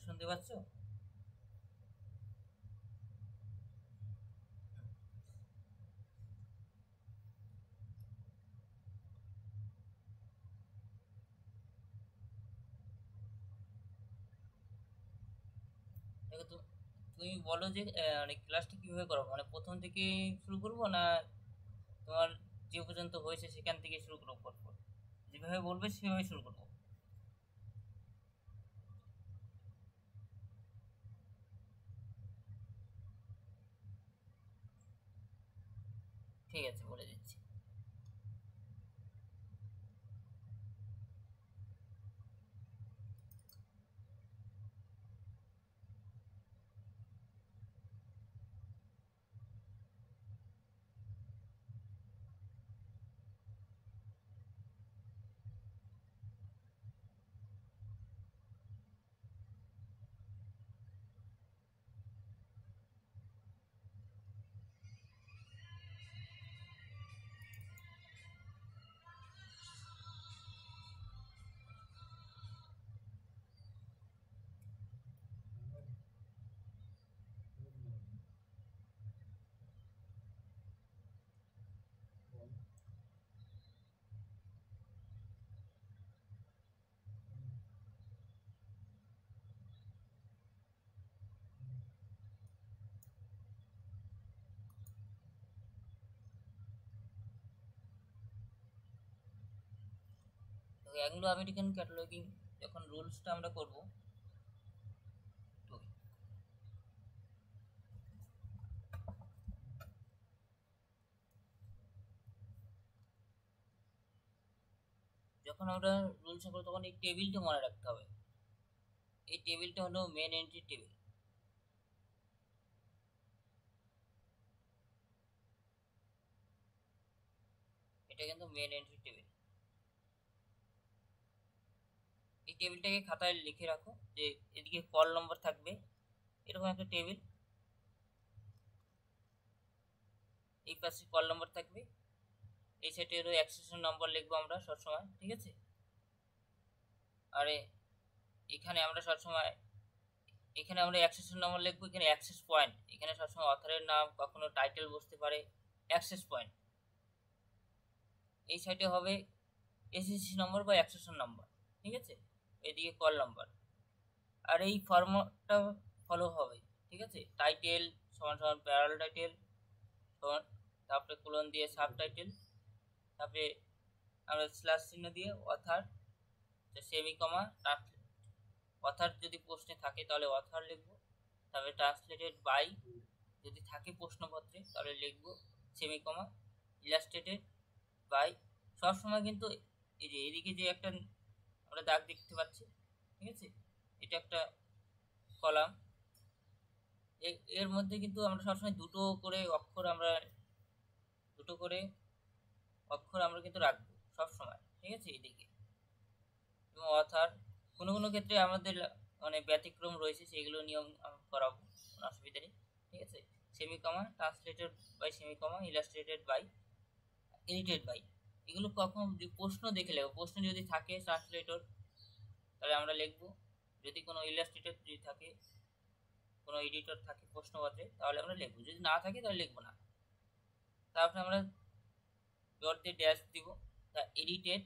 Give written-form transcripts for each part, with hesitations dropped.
শুনতে পাচ্ছ? দেখো তো, তুমি বলো যে মানে ক্লাসটা কিভাবে করবো, মানে প্রথম থেকে শুরু করবো না তোমার যে পর্যন্ত হয়েছে সেখান থেকে শুরু করবো? পরপর যেভাবে বলবে সেভাবে শুরু করবো। ঠিক আছে, বলে দিচ্ছি। তো অ্যাংলো আমেরিকান ক্যাটালগিং যখন রুলসটা আমরা করব, তো যখন আমরা রুলস করবো তখন এই টেবিলটা মনে রাখতে হবে। এই টেবিলটা হলো মেন এন্ট্রি টেবিল। এটা কিন্তু মেন এন্ট্রি টেবিল। এই টেবিলটাকে খাতায় লিখে রাখো যে এদিকে কল নম্বর থাকবে, এরকম একটা টেবিল। এই পাশে কল নম্বর থাকবে, এই সাইডে হলো অ্যাক্সেশন নম্বর লিখবো আমরা সবসময়, ঠিক আছে? আরে এখানে আমরা সবসময়, এখানে আমরা অ্যাক্সেশন নম্বর লিখবো, এখানে অ্যাক্সেস পয়েন্ট, এখানে সবসময় অথরের নাম, কখনো টাইটেল বসতে পারে, অ্যাক্সেস পয়েন্ট। এই সাইডে হবে এসএসসি নম্বর বা অ্যাক্সেশন নম্বর, ঠিক আছে? এদিকে কল নম্বর। আর এই ফর্মটা ফলো হবে, ঠিক আছে? টাইটেল সমান সমান প্যারাল টাইটেল সমান, তারপরে কোলন দিয়ে সাব টাইটেল, তারপরে আমরা স্ল্যাশ চিহ্ন দিয়ে অথার, সেমি কমা ট্রান্সলেট। অথার যদি প্রশ্নে থাকে তাহলে অথার লিখবো, তারপরে ট্রান্সলেটেড বাই যদি থাকে প্রশ্নপত্রে তাহলে লিখবো সেমি কমা, ইলাস্ট্রেটেড বাই। সবসময় কিন্তু এই যে এদিকে যে একটা আমরা দাগ দেখতে পাচ্ছি, ঠিক আছে, এটা একটা কলাম। এর মধ্যে কিন্তু আমরা সবসময় দুটো করে অক্ষর আমরা কিন্তু রাখবো সব সময়, ঠিক আছে, এদিকে। এবং অথার কোনো কোনো ক্ষেত্রে আমাদের মানে ব্যতিক্রম রয়েছে, সেগুলো নিয়ম আমি করাবো, কোনো অসুবিধা নেই, ঠিক আছে? Semicolon, translated by semicolon, illustrated by, edited by. এগুলো কখন প্রশ্ন দেখে লিখবো, প্রশ্ন যদি থাকে ট্রান্সলেটর তাহলে আমরা লিখবো, যদি কোনো ইলাস্ট্রেটর যদি থাকে, কোনো এডিটর থাকে প্রশ্নপত্রে তাহলে আমরা লিখবো, যদি না থাকে তাহলে লিখবো না। তারপরে আমরা ডট দিয়ে ড্যাশ দিব, তা এডিটেড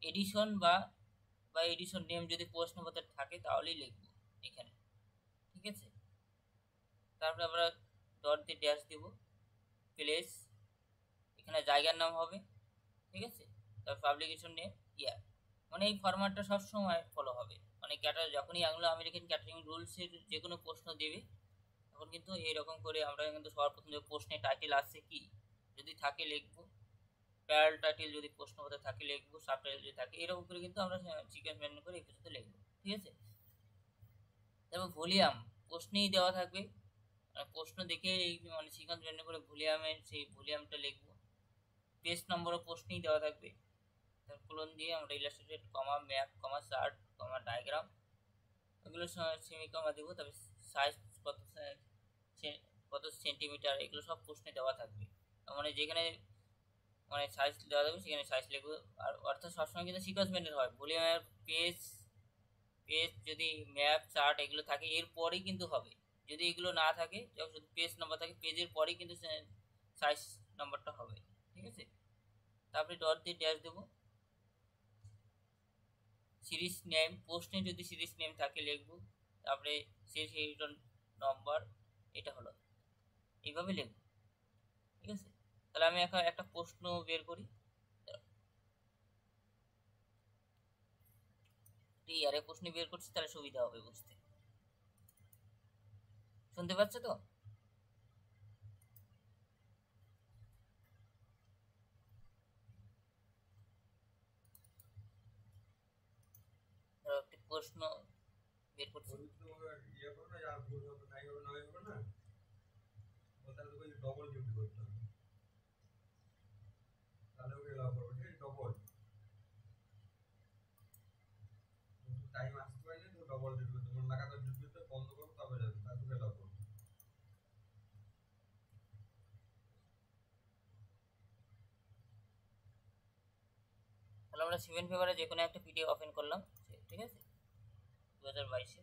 এডিশন বা এডিশন নেম যদি প্রশ্নপত্রে থাকে তাহলেই লিখবো এখানে, ঠিক আছে? তারপরে আমরা ডট দিয়ে ড্যাশ দিব, প্লেস, এখানে জায়গার নাম হবে, ঠিক আছে? তারপর পাবলিকেশন নেম, ইয়ার। মানে এই ফরম্যাটটা সব সময় ফলো হবে, মানে যখনই অ্যাংলো আমেরিকান ক্যাটারিং রুলসের যে কোনো প্রশ্ন দেবে তখন কিন্তু এরকম করে আমরা কিন্তু সবার প্রথম যে প্রশ্নে টাইটেল আসছে কি, যদি থাকে লিখবো, প্যারাল টাইটেল যদি প্রশ্নপত্রে থাকে লিখবো, সাব টাইটেল যদি থাকে, এরকম করে কিন্তু আমরা সিকোয়েন্স মেনটেন করে এই পর্যন্ত লিখবো, ঠিক আছে? তারপর ভলিউম প্রশ্নেই দেওয়া থাকবে, মানে প্রশ্ন দেখে এই মানে সিকোয়েন্স মেনটেন করে ভলিউমের সেই ভলিউমটা লিখবো। পেজ নম্বরও প্রশ্নেই দেওয়া থাকবে, তার কোলন দিয়ে আমরা ইলাস্ট্রেটেড কমা ম্যাপ কমা চার্ট কমা ডায়াগ্রাম এগুলো সেমি কমা দেবো। তারপরে সাইজ কত, কত সেন্টিমিটার, এগুলো সব প্রশ্নে দেওয়া থাকবে, মানে যেখানে মানে সাইজ দেওয়া যাবে সেখানে সাইজ লিখবো। আর অর্থাৎ সবসময় কিন্তু সিকোয়েন্স মেনটেন হয়, ভলিউমের পেজ পেজ যদি ম্যাপ চার্ট এগুলো থাকে এরপরেই কিন্তু হবে। যদি এগুলো না থাকে, যখন শুধু পেজ নাম্বার থাকে পেজের পরেই কিন্তু সাইজ নাম্বারটা হবে। ঠিক আছে, তারপরে ডট দিয়ে ড্যাশ দেবো। সিরিজ নেম, পোস্টে যদি সিরিজ নেম থাকে লিখবো, তারপরে সিরিজ রিটার্ন নম্বর, এটা হলো এইভাবে লিখবো। ঠিক আছে, তাহলে আমি এখন একটা প্রশ্ন বের করি। আরে প্রশ্ন বের করছি, তাহলে সুবিধা হবে বুঝতে। শুনতে পাচ্ছ তো? একটি প্রশ্ন বের করছি। তাহলে আমরা 7 ফেব্রুয়ারি যে কোনো একটা পিডিএফ ওপেন করলাম। ঠিক আছে, 2022-এ।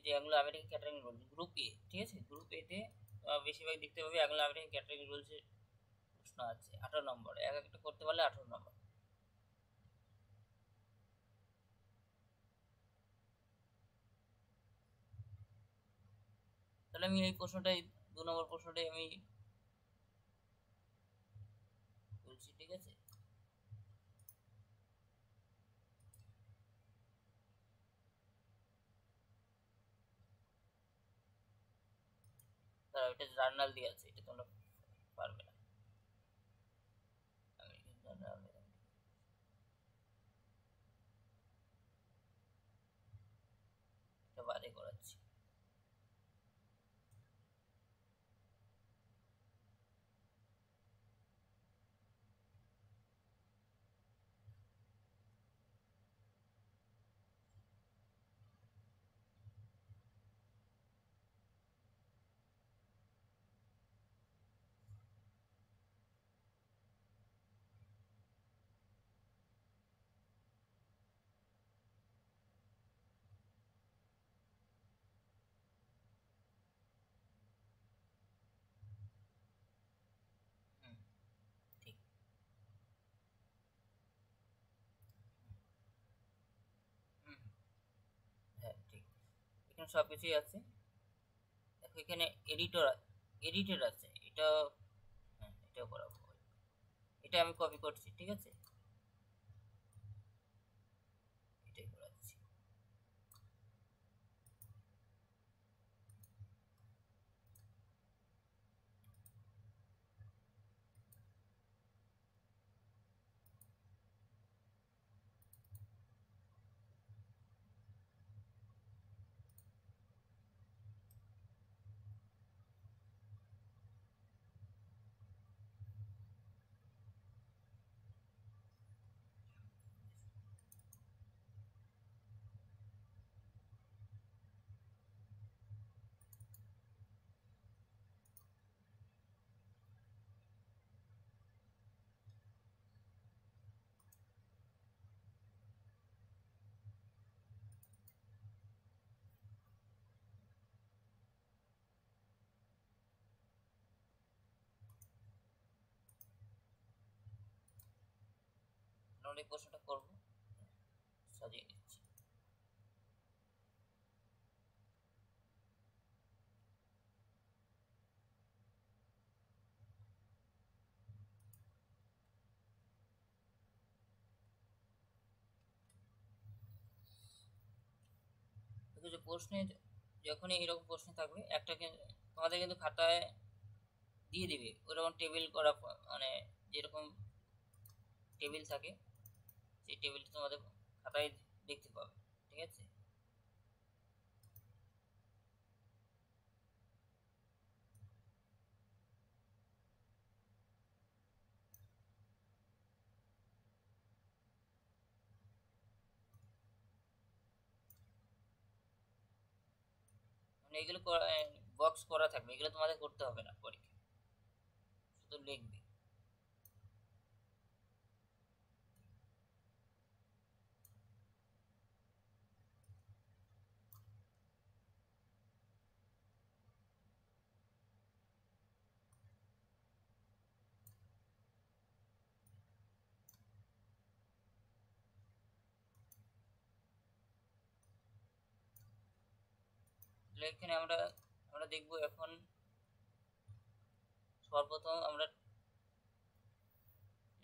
যে Anglo American catering rule group এ, ঠিক আছে, গ্রুপ এতে বেশিরভাগ দেখতে পাবে অ্যাংলো আমেরিকান ক্যাটারিং রুলসের প্রশ্ন আছে 18 নম্বর, এক একটা করতে পারলে 18 নম্বর। তাহলে আমি এই প্রশ্নটাই 2 নম্বর প্রশ্নটাই আমি বলছি। ঠিক আছে, তারা এটা জার্নাল দিয়ে আছে, এটা তোমরা পারবে না। আমেরিকান জার্নাল এটা বাদে করাচ্ছি। হুম, ঠিক। হুম, হ্যাঁ ঠিক, এখানে সব কিছুই আছে। দেখো এখানে এডিটর, এডিটর আছে, এটা হ্যাঁ এটাও করাবো। এটা আমি কপি করছি। ঠিক আছে, এটাই করাচ্ছি। আমরা এই প্রশ্নটা করবো, সাজিয়ে নিচ্ছি। দেখো যে প্রশ্নে যখনই এরকম প্রশ্ন থাকবে একটা তোমাদের কিন্তু খাতায় দিয়ে দিবে ওরকম টেবিল করা, মানে যেরকম টেবিল থাকে সেই টেবিলটা তোমাদের খাতায় দেখতে পাবে। ঠিক আছে, এইগুলো বক্স করা থাকবে, এগুলো তোমাদের করতে হবে না পরীক্ষা, শুধু লিখবে। এখানে আমরা আমরা দেখবো এখন সর্বপ্রথম আমরা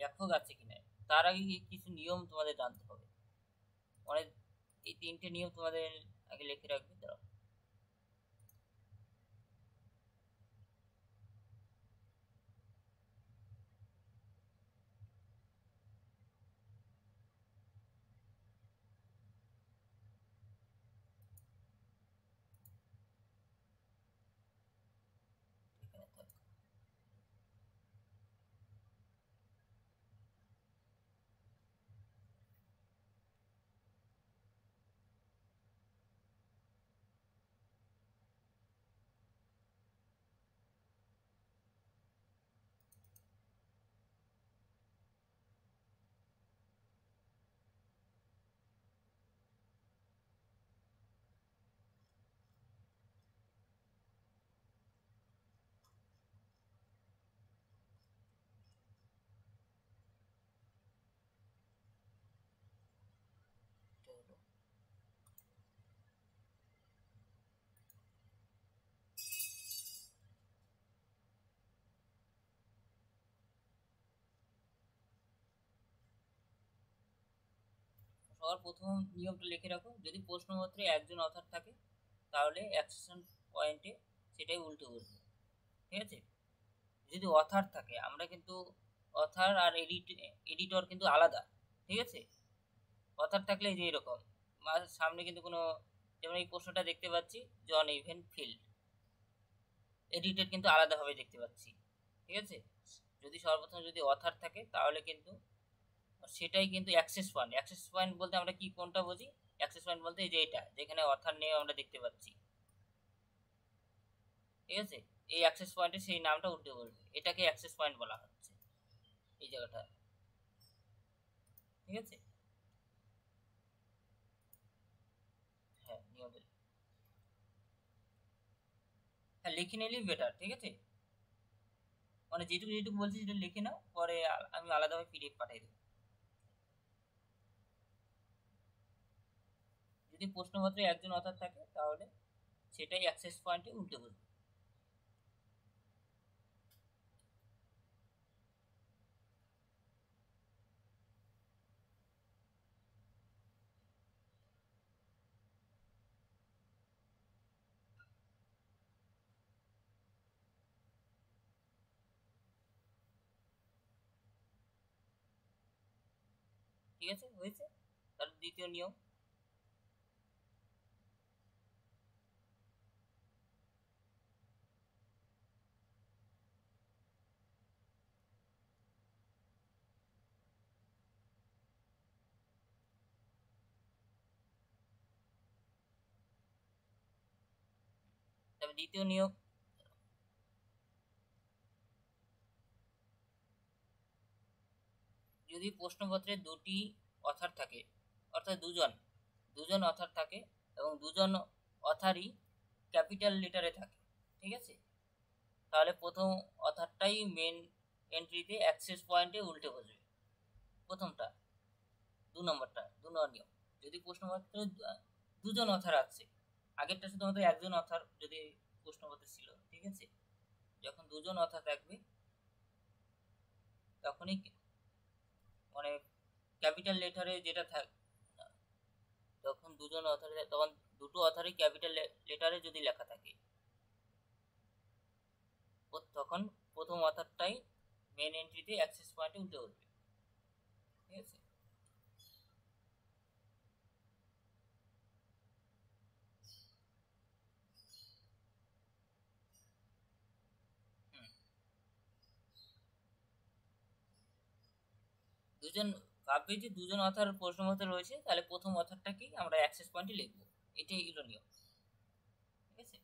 লেখক আছে কিনা, তার আগে কিছু নিয়ম তোমাদের জানতে হবে। অনেক এই 3টে নিয়ম তোমাদের আগে লিখে রাখবে। দাঁড়াও, এখানে থাক। এটা হলো সবার প্রথম নিয়মটা লিখে রাখো, যদি প্রশ্নপত্রে একজন অথার থাকে তাহলে অ্যাকশন পয়েন্টে সেটাই উল্টে বলবে, ঠিক আছে। যদি অথার থাকে, আমরা কিন্তু অথার আর এডিটর কিন্তু আলাদা, ঠিক আছে। অথার থাকলে যে এরকম সামনে কিন্তু কোনো, যেমন এই প্রশ্নটা দেখতে পাচ্ছি জন ইভেন ফিল্ড, এডিটেড কিন্তু আলাদাভাবে দেখতে পাচ্ছি, ঠিক আছে। যদি সর্বপ্রথম যদি অথার থাকে তাহলে কিন্তু সেটাই কিন্তু অ্যাক্সেস পয়েন্ট। অ্যাক্সেস পয়েন্ট বলতে আমরা কি কোনটা বুঝি? অ্যাক্সেস পয়েন্ট বলতে এই যে এটা যেখানে অথার নিয়ে আমরা দেখতে পাচ্ছি, ঠিক আছে। এই অ্যাক্সেস পয়েন্টে সেই নামটা উল্টে বলবে, এটাকে অ্যাক্সেস পয়েন্ট বলা হচ্ছে এই জায়গাটা, ঠিক আছে। হ্যাঁ, নিয়ম হ্যাঁ লিখে নিলেই বেটার, ঠিক আছে। মানে যেটুকু যেটুকু বলছি সেটা লিখে নাও, পরে আমি আলাদাভাবে পিডিএফ পাঠিয়ে দেবো। যদি প্রশ্নপত্রে একজন অথার থাকে তাহলে সেটাই অ্যাক্সেস পয়েন্টে উল্টে বলবে। ঠিক আছে, হয়েছে। তাহলে দ্বিতীয় নিয়ম, তবে দ্বিতীয় নিয়ম, যদি প্রশ্নপত্রে দুটি অথার থাকে, অর্থাৎ দুজন দুজন অথার থাকে এবং দুজন অথারই ক্যাপিটাল লেটারে থাকে, ঠিক আছে, তাহলে প্রথম অথারটাই মেন এন্ট্রিতে অ্যাক্সেস পয়েন্টে উল্টে বসবে। প্রথমটা, 2 নম্বরটা, 2 নম্বর নিয়ম, যদি প্রশ্নপত্রে দুজন অথার আছে, আগেরটা শুধুমাত্র একজন অথার যদি প্রশ্নপত্রে ছিল, ঠিক আছে। যখন দুজন অথার থাকবে তখনই মানে ক্যাপিটাল লেটারে যেটা থাক, তখন দুজন অথারে, তখন দুটো অথারে ক্যাপিটাল লেটারে যদি লেখা থাকে, তখন প্রথম অথারটাই মেন এন্ট্রিতে অ্যাক্সেস পয়েন্টে উল্টে উঠবে, ঠিক আছে। হুম, দুজন ভাববে যে দুজন অথার প্রশ্নপত্রে রয়েছে, তাহলে প্রথম অথারটাকেই আমরা অ্যাক্সেস পয়েন্টে লিখবো, এটাই হলো নিয়ম, ঠিক আছে।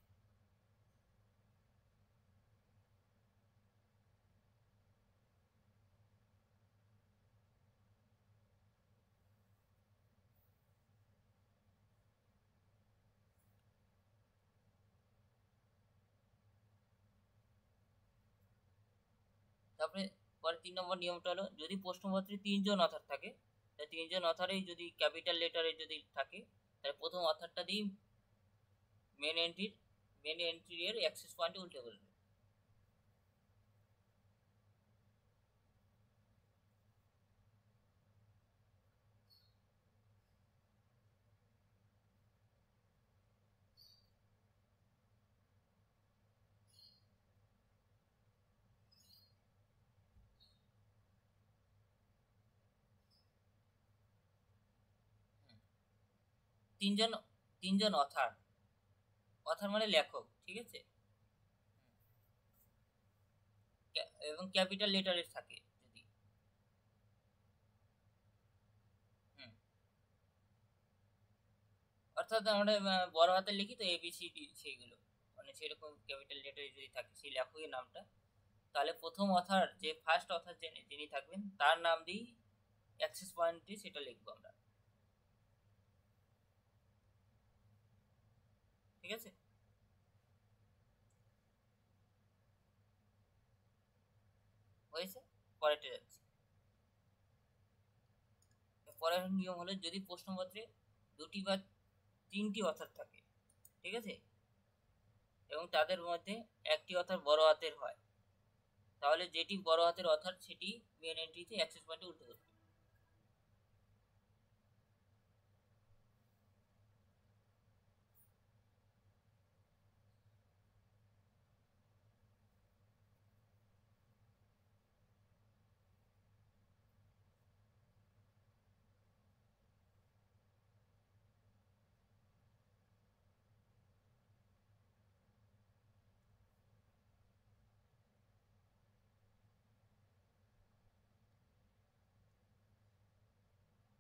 তারপরে পরে 3 নম্বর নিয়মটা হলো, যদি প্রশ্নপত্রে 3 জন অথার থাকে, তাই 3 জন অথারেই যদি ক্যাপিটাল লেটারে যদি থাকে, তাহলে প্রথম অথারটা দিয়ে মেন এন্ট্রির এর অ্যাক্সেস পয়েন্টে উল্টে বলবে। তিনজন তিনজন অথার, অথার মানে লেখক, ঠিক আছে, এবং ক্যাপিটাল লেটারের থাকে যদি। হুম, অর্থাৎ আমরা বড় হাতে লিখি তো ABCD, সেইগুলো মানে সেরকম ক্যাপিটাল লেটারে যদি থাকে সেই লেখকের নামটা, তাহলে প্রথম অথার যে ফার্স্ট অথার যিনি থাকবেন তার নাম দিই অ্যাক্সেস পয়েন্টে সেটা লিখবো আমরা, ঠিক আছে। হয়েছে, পরেরটা যাচ্ছি। পরের নিয়ম হলো, যদি প্রশ্নপত্রে 2টি বা 3টি অথার থাকে, ঠিক আছে, এবং তাদের মধ্যে একটি অথার বড় হাতের হয়, তাহলে যেটি বড় হাতের অথার সেটি মেন এন্ট্রিতে অ্যাক্সেস পয়েন্টে উল্টে দেবে।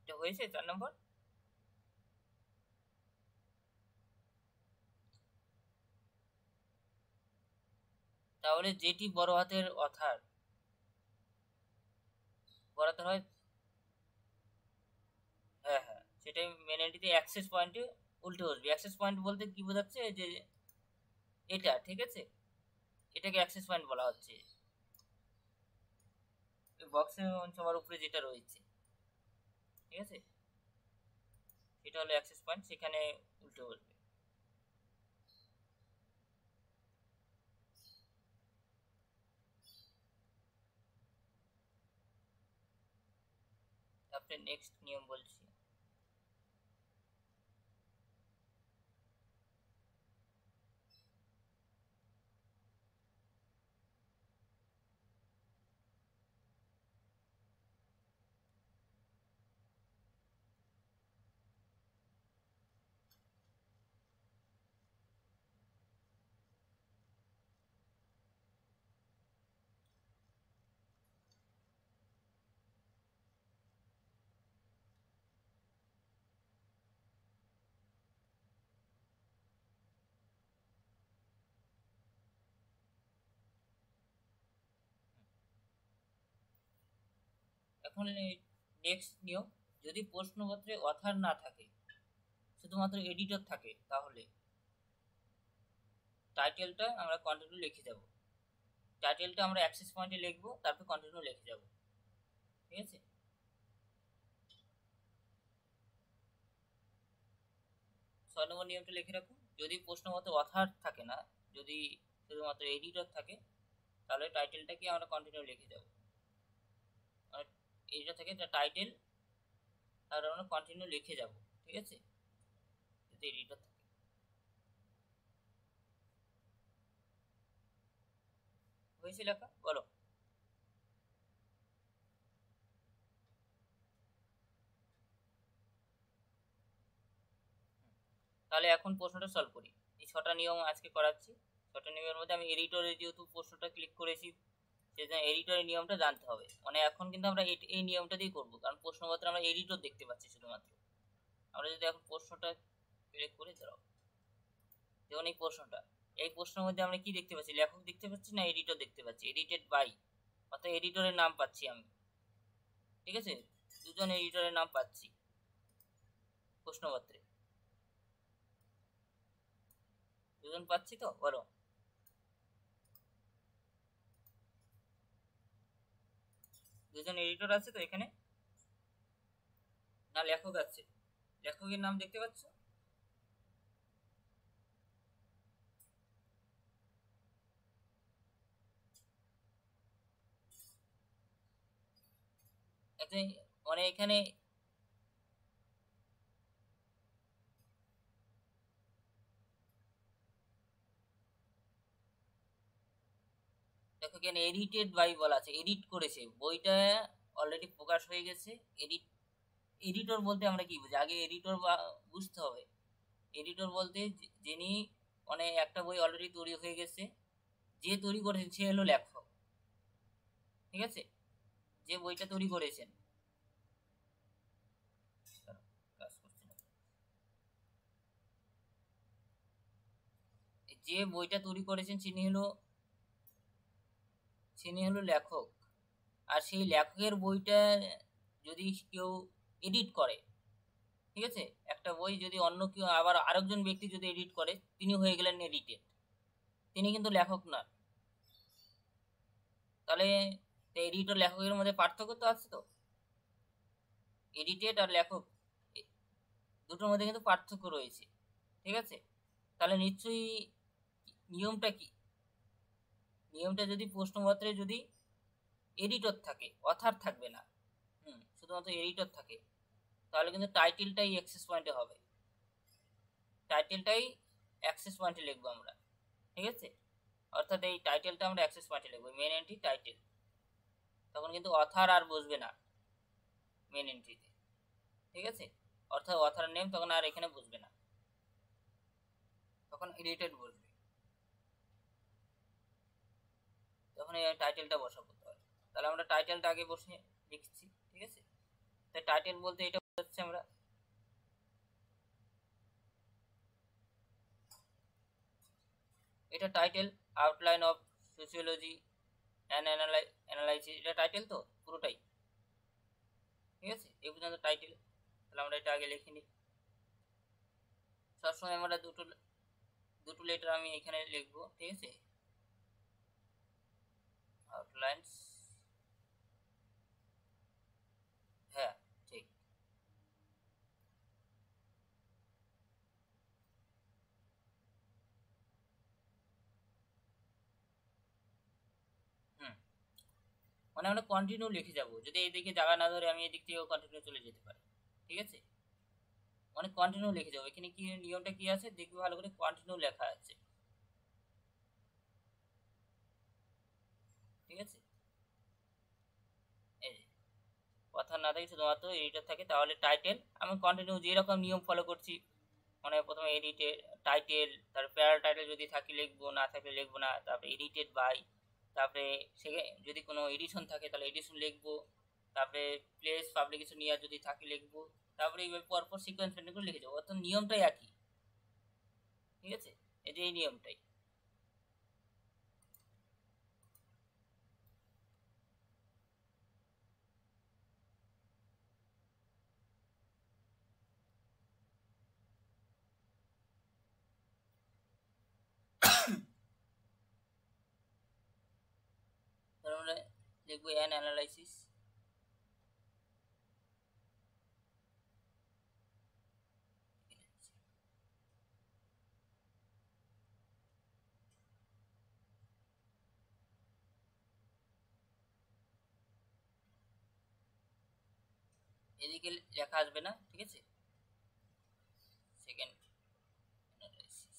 এটা হয়েছে 4 নম্বর। তাহলে যেটি বড় হাতের অথার বড় হাতের হয়, হ্যাঁ হ্যাঁ, সেটাই মেন এন্ট্রিতে অ্যাক্সেস পয়েন্টে উল্টে বসবে। অ্যাক্সেস পয়েন্ট বলতে কি বোঝাচ্ছে, যে এটা, ঠিক আছে, এটাকে অ্যাক্সেস পয়েন্ট বলা হচ্ছে, বক্সের সবার উপরে যেটা রয়েছে, ঠিক আছে, সেটা হলো অ্যাক্সেস পয়েন্ট, সেখানে উল্টে বসবে। তারপরে নেক্সট নিয়ম বলছি। এখন নেক্সট নিয়ম, যদি প্রশ্নপত্রে অথার না থাকে, শুধুমাত্র এডিটর থাকে, তাহলে টাইটেলটা আমরা কন্টিনিউ লিখে যাব। টাইটেলটা আমরা অ্যাক্সেস পয়েন্টে লিখবো, তারপর কন্টিনিউ লিখে যাব, ঠিক আছে। 6 নম্বর নিয়মটা লিখে রাখুন, যদি প্রশ্নপত্রে অথার থাকে না, যদি শুধুমাত্র এডিটর থাকে, তাহলে টাইটেলটাকে আমরা কন্টিনিউ লিখে যাব। আর এডিটর থাকে টাইটেল, আর আমরা কন্টিনিউ লিখে যাব, ঠিক আছে, যদি এডিটর থাকে। হয়েছে লেখা, বলো। তাহলে এখন প্রশ্নটা সলভ করি। এই 6টা নিয়ম আজকে করাচ্ছি। 6টা নিয়মের মধ্যে আমি এডিটরে যেহেতু প্রশ্নটা ক্লিক করেছি, সেজন্য এডিটরের নিয়মটা জানতে হবে। মানে এখন কিন্তু আমরা এই নিয়মটা দিয়ে করবো, কারণ প্রশ্নপত্রে আমরা এডিটর দেখতে পাচ্ছি শুধুমাত্র। আমরা যদি এখন প্রশ্নটা ক্লিক করে দাও, যেমন এই প্রশ্নের মধ্যে আমরা কি দেখতে পাচ্ছি, লেখক দেখতে পাচ্ছি না এডিটর দেখতে পাচ্ছি, এডিটেড বাই, অর্থাৎ এডিটরের নাম পাচ্ছি আমি, ঠিক আছে, দুজন এডিটরের নাম পাচ্ছি প্রশ্নপত্রে, দুজন পাচ্ছি তো, বলো। দুজন এডিটর আছে তো এখানে, না লেখক আছে, লেখকের নাম দেখতে পাচ্ছ? মানে এখানে দেখো এখানে এডিটেড বাই বলা আছে, এডিট করেছে বইটা, অলরেডি প্রকাশ হয়ে গেছে। এডিটর বলতে আমরা কি বুঝি আগে এডিটর বুঝতে হবে। এডিটর বলতে যিনি মানে একটা বই অলরেডি তৈরি হয়ে গেছে, যে তৈরি করেছেন সে হলো লেখক, ঠিক আছে? যে বইটা তৈরি করেছেন, কাজ করছে না। যে বইটা তৈরি করেছেন তিনি হলো লেখক। আর সেই লেখকের বইটা যদি কেউ এডিট করে, ঠিক আছে, একটা বই যদি অন্য কেউ আবার আরেকজন ব্যক্তি যদি এডিট করে, তিনি হয়ে গেলেন এডিটেড, তিনি কিন্তু লেখক না। তাহলে এডিটর লেখকের মধ্যে পার্থক্য তো আছে, তো এডিটেড আর লেখক দুটোর মধ্যে কিন্তু পার্থক্য রয়েছে, ঠিক আছে? তাহলে নিশ্চয়ই নিয়মটা কি, নিয়মটা যদি প্রশ্নপত্রে যদি এডিটর থাকে, অথার থাকবে না, শুধুমাত্র এডিটর থাকে, তাহলে কিন্তু টাইটেলটাই অ্যাক্সেস পয়েন্টে হবে, টাইটেলটাই অ্যাক্সেস পয়েন্টে লিখবো আমরা, ঠিক আছে? অর্থাৎ এই টাইটেলটা আমরা অ্যাক্সেস পয়েন্টে লিখবো, মেন এন্ট্রি টাইটেল। তখন কিন্তু অথার আর বসবে না মেন এন্ট্রিতে, ঠিক আছে? অর্থাৎ অথার নেম তখন আর এখানে বসবে না, তখন এডিটেড বসবে, তখন এই টাইটেলটা বসাবো। তাহলে আমরা টাইটেলটা আগে বসে লিখছি, ঠিক আছে? তাই টাইটেল বলতে এটা হচ্ছে আমরা এটা title, outline of sociology and analysis, এটা টাইটেল তো পুরোটাই, ঠিক আছে? এই পর্যন্ত টাইটেল। তাহলে আমরা এটা আগে লিখে নিই। সবসময় আমরা দুটো লেটার আমি এখানে লিখবো, ঠিক আছে? আউটলাইন্স, হ্যাঁ ঠিক। হুম, মানে আমরা কন্টিনিউ লিখে যাব, যদি এইদিকে জায়গা না ধরে আমি এদিক থেকেও কন্টিনিউ চলে যেতে পারি, ঠিক আছে? মানে কন্টিনিউ লিখে যাবো। এখানে কি নিয়মটা কি আছে দেখবে ভালো করে, কন্টিনিউ লেখা আছে, ঠিক আছে? এই যে কথা না থাকে শুধুমাত্র এডিটর থাকে, তাহলে টাইটেল আমি কন্টিনিউ যেরকম নিয়ম ফলো করছি, মানে প্রথমে এডিটেড টাইটেল, তারপর প্যারা টাইটেল যদি থাকে লিখবো, না থাকলে লিখবো না, তারপরে এডিটেড বাই, তারপরে সে যদি কোনো এডিশন থাকে তাহলে এডিশন লিখবো, তারপরে প্লেস পাবলিকেশন ইয়ার যদি থাকে লিখবো, তারপরে এইভাবে পরপর সিকোয়েন্স মেনটেন করে লিখে যাবো, অর্থাৎ নিয়মটাই একই, ঠিক আছে? এই যে এই নিয়মটাই। তার মানে লিখবো অ্যান অ্যানালাইসিস, এদিকে লেখা আসবে না, ঠিক আছে? সেকেন্ড অ্যানালাইসিস,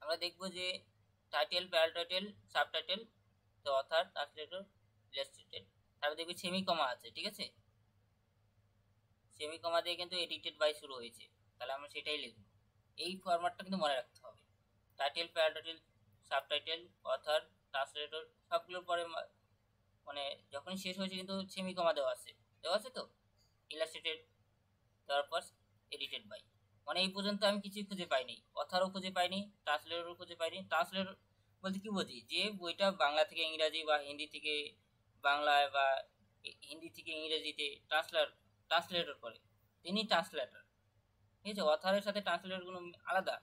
আমরা দেখবো যে টাইটেল, প্যারা টাইটেল, সাব টাইটেল, তো অথার, ট্রান্সলেটর, ইলাস্ট্রেটেড, তারপর দেখবি সেমি কমা আছে, ঠিক আছে? সেমি কমা দিয়ে কিন্তু এডিটেড বাই শুরু হয়েছে, তাহলে আমরা সেটাই লিখবো। এই ফরম্যাটটা কিন্তু মনে রাখতে হবে, টাইটেল, প্যারা title, sub title, other, translator, সবগুলোর পরে মানে যখনই শেষ হয়েছে কিন্তু সেমিকমা দেওয়া আছে তো ইলাস্ট্রেটেড, তারপর এডিটেড বাই। মানে এই পর্যন্ত আমি কিছুই খুঁজে পাইনি, অথারও খুঁজে পাইনি, ট্রান্সলেটরও খুঁজে পাইনি। ট্রান্সলেটর বলতে কি বুঝি, যে বইটা বাংলা থেকে ইংরাজি বা হিন্দি থেকে বাংলায় বা হিন্দি থেকে ইংরেজিতে ট্রান্সলেটর করে, তিনি ট্রান্সলেটর। ঠিক আছে, অথারের সাথে ট্রান্সলেটরগুলো আলাদা।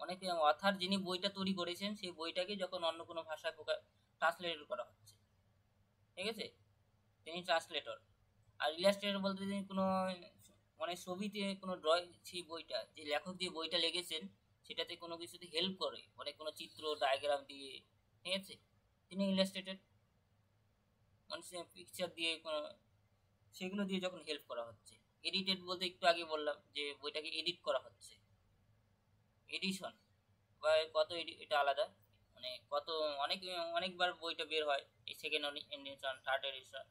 অনেকে অথার যিনি বইটা তৈরি করেছেন সেই বইটাকে যখন অন্য কোনো ভাষায় ট্রান্সলেট করা হচ্ছে, ঠিক আছে, তিনি ট্রান্সলেটর। আর ইলাস্ট্রেটর বলতে তিনি কোনো মানে ছবিতে কোনো ড্রয়িং, সেই বইটা যে লেখক যে বইটা লিখেছেন সেটাতে কোনো কিছুতে হেল্প করে, মানে কোনো চিত্র ডায়াগ্রাম দিয়ে, ঠিক আছে, তিনি ইলাস্ট্রেটর। মানে পিকচার দিয়ে কোনো সেগুলো দিয়ে যখন হেল্প করা হচ্ছে। এডিটেড বলতে একটু আগে বললাম যে বইটাকে এডিট করা হচ্ছে, এডিশন বা কত এটা আলাদা, মানে কত অনেক অনেকবার বইটা বের হয়, এই সেকেন্ড এডিশন, থার্ড এডিশন,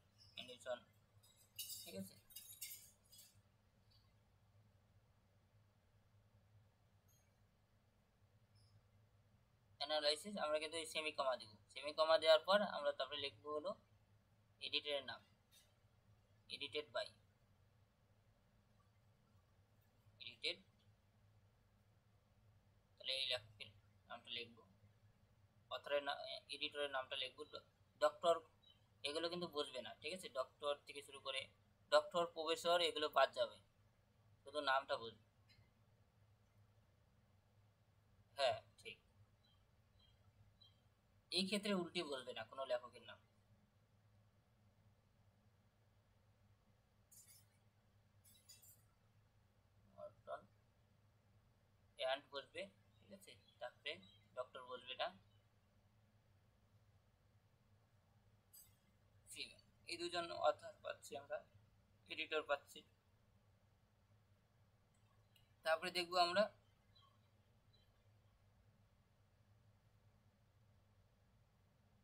ঠিক আছে। অ্যানালাইসিস আমরা কিন্তু সেমি কমা দেবো, সেমি কমা দেওয়ার পর আমরা তারপরে লিখবো হলো এডিটরের নাম, এডিটেড বাই, এডিটেড, তাহলে এই লেখকের নামটা লিখবো, অথরের নাম, এডিটরের নামটা লিখবো ডক্টর। এগুলো কিন্তু বুঝবে না, ঠিক আছে, ডক্টর থেকে শুরু করে ডক্টর, প্রফেসর এগুলো বাদ যাবে, শুধু নামটা বুঝবে। হ্যাঁ ঠিক, এই ক্ষেত্রে উল্টে বলবে না কোনো লেখকের নাম। নর্টন অ্যান্ড বসবে, ঠিক আছে, তারপরে ডক্টর বসবে না, এই দুজন অথর পাচ্ছি আমরা, এডিটর পাচ্ছি। তারপরে দেখবো আমরা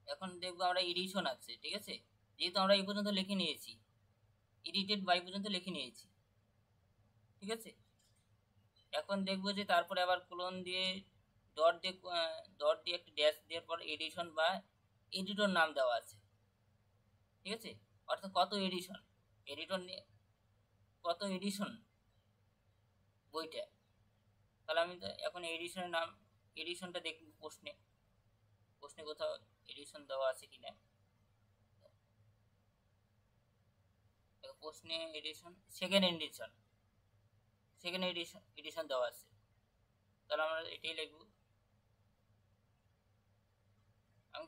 এখন দেখবো আমরা এডিশন আছে, ঠিক আছে, যেহেতু আমরা এই পর্যন্ত লিখে নিয়েছি, এডিটেড বাই পর্যন্ত লিখে নিয়েছি, ঠিক আছে। এখন দেখবো যে তারপরে আবার কোলন দিয়ে ডট দিয়ে একটা ড্যাশ দেওয়ার পর এডিশন বা এডিটর নাম দেওয়া আছে, ঠিক আছে, অর্থাৎ কত এডিশন, এডিটর কত এডিশন বইটা। তাহলে আমি এখন এডিশনের নাম, এডিশনটা দেখব প্রশ্নে, প্রশ্নে কোথাও এডিশন দেওয়া আছে কিনা, প্রশ্নে edition, second edition, second edition দেওয়া আছে, তাহলে আমরা এটাই লিখবো। আমি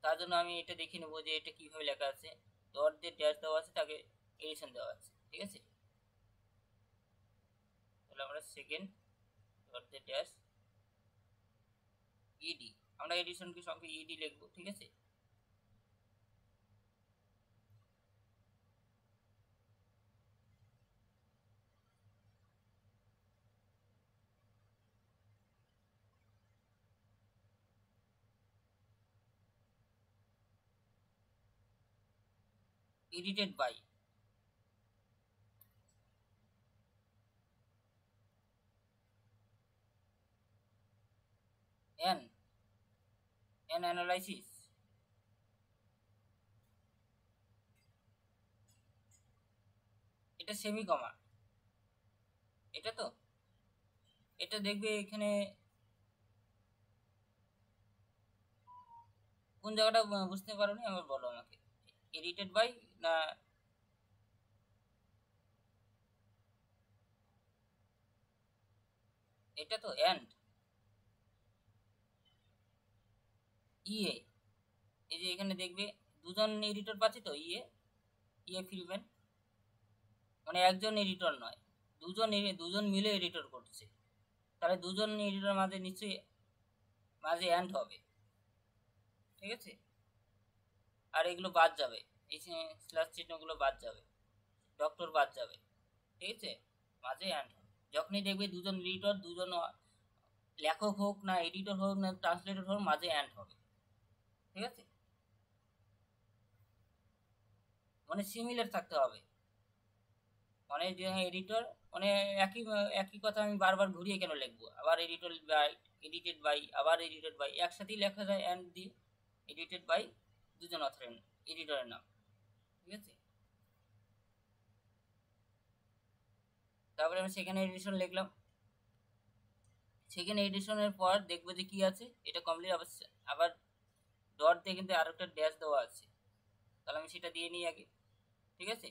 তার জন্য আমি এটা দেখে নেবো যে এটা কিভাবে লেখা আছে, ডট দিয়ে ড্যাশ দেওয়া আছে, তাকে এডিশন দেওয়া আছে, ঠিক আছে। তাহলে আমরা সেকেন্ড ডট দিয়ে ড্যাশ ইডি, আমরা এডিশনকে সঙ্গে ইডি লিখবো, ঠিক আছে। Edited by, N, N analysis, এটা সেমি কমা, এটা তো, এটা দেখবে এখানে কোন জায়গাটা বুঝতে পারোনি আমার বলো আমাকে, এডিটেড বাই না, এটা তো এন্ড, ইয়ে, এই যে এখানে দেখবে দুজন এডিটর পাচ্ছি তো, ইয়ে, ইয়ে ফিলবেন, মানে একজন এডিটর নয়, দুজন মিলে এডিটর করছে, তাহলে দুজন এডিটর মাঝে নিশ্চয়ই মাঝে এন্ড হবে, ঠিক আছে। আর এগুলো বাদ যাবে, এই স্ল্যাশ চিহ্নগুলো বাদ যাবে, ডক্টর বাদ যাবে, ঠিক আছে, মাঝে এন্ড হবে। যখনই দেখবে দুজন এডিটর, দুজন লেখক হোক না এডিটর হোক না ট্রান্সলেটর হোক, মাঝে এন্ড হবে, ঠিক আছে, মানে সিমিলার থাকতে হবে, মানে যে এডিটর, মানে একই একই কথা আমি বারবার ঘুরিয়ে কেন লিখবো, আবার এডিটর বাই, এডিটেড বাই, আবার এডিটেড বাই, একসাথেই লেখা যায় এন্ড দিয়ে, এডিটেড বাই দুজন অথর এডিটরের নাম, ঠিক আছে। তারপরে আমি সেকেন্ড এডিশন লিখলাম। সেকেন্ড এডিশনের পর দেখবো যে কি আছে, এটা কমপ্লিট। আবার ডট দিয়ে কিন্তু আরো একটা ড্যাশ দেওয়া আছে, তাহলে আমি সেটা দিয়ে নিই আগে, ঠিক আছে।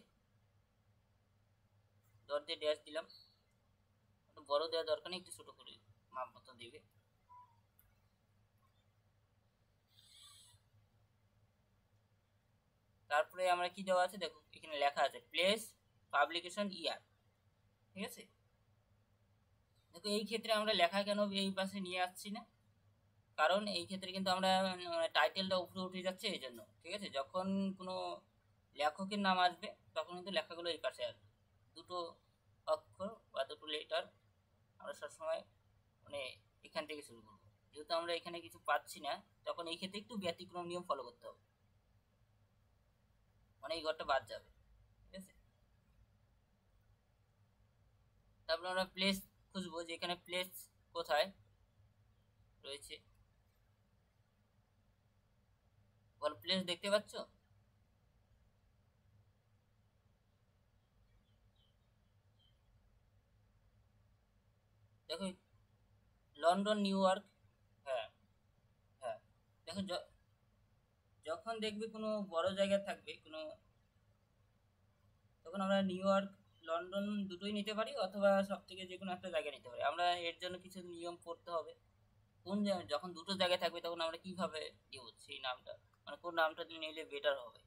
ডট দিয়ে ড্যাশ দিলাম, একটু বড় দেওয়ার দরকার নেই, একটু ছোট করে মাপ মতো দিবে। তারপরে আমরা কি দেওয়া আছে দেখো, এখানে লেখা আছে প্লেস পাবলিকেশন ইয়ার, ঠিক আছে। দেখো এই ক্ষেত্রে আমরা লেখা কেন এই পাশে নিয়ে আসছি না, কারণ এই ক্ষেত্রে কিন্তু আমরা টাইটেলটা উপরে উঠে যাচ্ছে এই জন্য, ঠিক আছে। যখন কোনো লেখকের নাম আসবে তখন কিন্তু লেখাগুলো এই পাশে আসবে। দুটো অক্ষর বা দুটো লেটার আমরা সবসময় মানে এখান থেকে শুরু করবো। যেহেতু আমরা এখানে কিছু পাচ্ছি না, তখন এই ক্ষেত্রে একটু ব্যতিক্রম নিয়ম ফলো করতে হবে, মানে এই ঘরটা বাদ যাবে, ঠিক আছে। তারপর আমরা প্লেস খুঁজবো, যে এখানে প্লেস কোথায় রয়েছে, বল প্লেস দেখতে পাচ্ছ। দেখো লন্ডন, নিউ ইয়র্ক। হ্যাঁ, হ্যাঁ। দেখো যখন দেখবে কোনো বড় জায়গা থাকবে কোনো, তখন আমরা নিউ ইয়র্ক, লন্ডন দুটোই নিতে পারি, অথবা সব থেকে যে কোনো একটা জায়গা নিতে পারি। আমরা এর জন্য কিছু নিয়ম পড়তে হবে। যখন দুটো জায়গায় থাকবে তখন আমরা কিভাবে দিব সেই নামটা, মানে কোন নামটা নিলে বেটার হবে,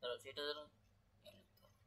ধরো সেটা ধরো নিয়ম লিখতে হবে।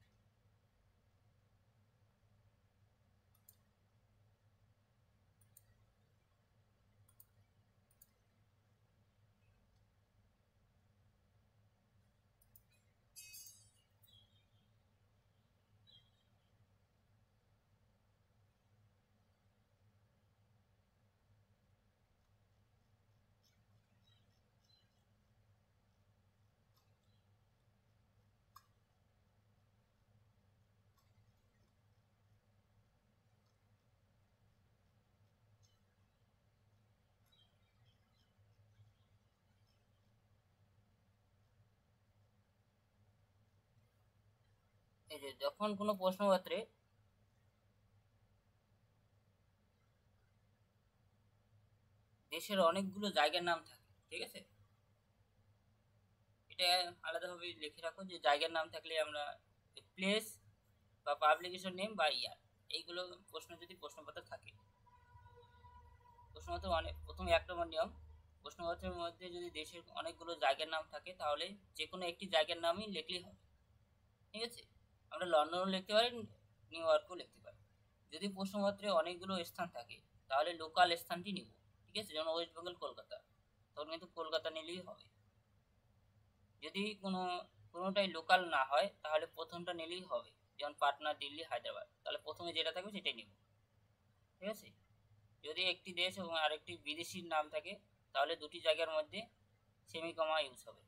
এই যে যখন কোনো প্রশ্নপত্রে দেশের অনেকগুলো জায়গার নাম থাকে, ঠিক আছে, এটা আলাদাভাবে লিখে রাখো যে জায়গার নাম থাকলে আমরা প্লেস বা পাবলিকেশন নেম বা ইয়ার, এইগুলো প্রশ্ন যদি প্রশ্নপত্র থাকে, প্রশ্নপত্র অনেক প্রথমে এক নম্বর নিয়ম, প্রশ্নপত্রের মধ্যে যদি দেশের অনেকগুলো জায়গার নাম থাকে তাহলে যে কোনো একটি জায়গার নামই লিখলেই হবে, ঠিক আছে। আমরা লন্ডনও লিখতে পারি, নিউ ইয়র্কও লিখতে পারি। যদি প্রশ্নপত্রে অনেকগুলো স্থান থাকে তাহলে লোকাল স্থানটি নিব, ঠিক আছে, যেমন ওয়েস্ট বেঙ্গল কলকাতা, তখন কিন্তু কলকাতা নিলেই হবে। যদি কোনোটাই লোকাল না হয় তাহলে প্রথমটা নিলেই হবে, যেমন পাটনা, দিল্লি, হায়দ্রাবাদ, তাহলে প্রথমে যেটা থাকবে সেটাই নিব, ঠিক আছে। যদি একটি দেশ এবং আরেকটি বিদেশির নাম থাকে তাহলে দুটি জায়গার মধ্যে সেমিকমা ইউজ হবে।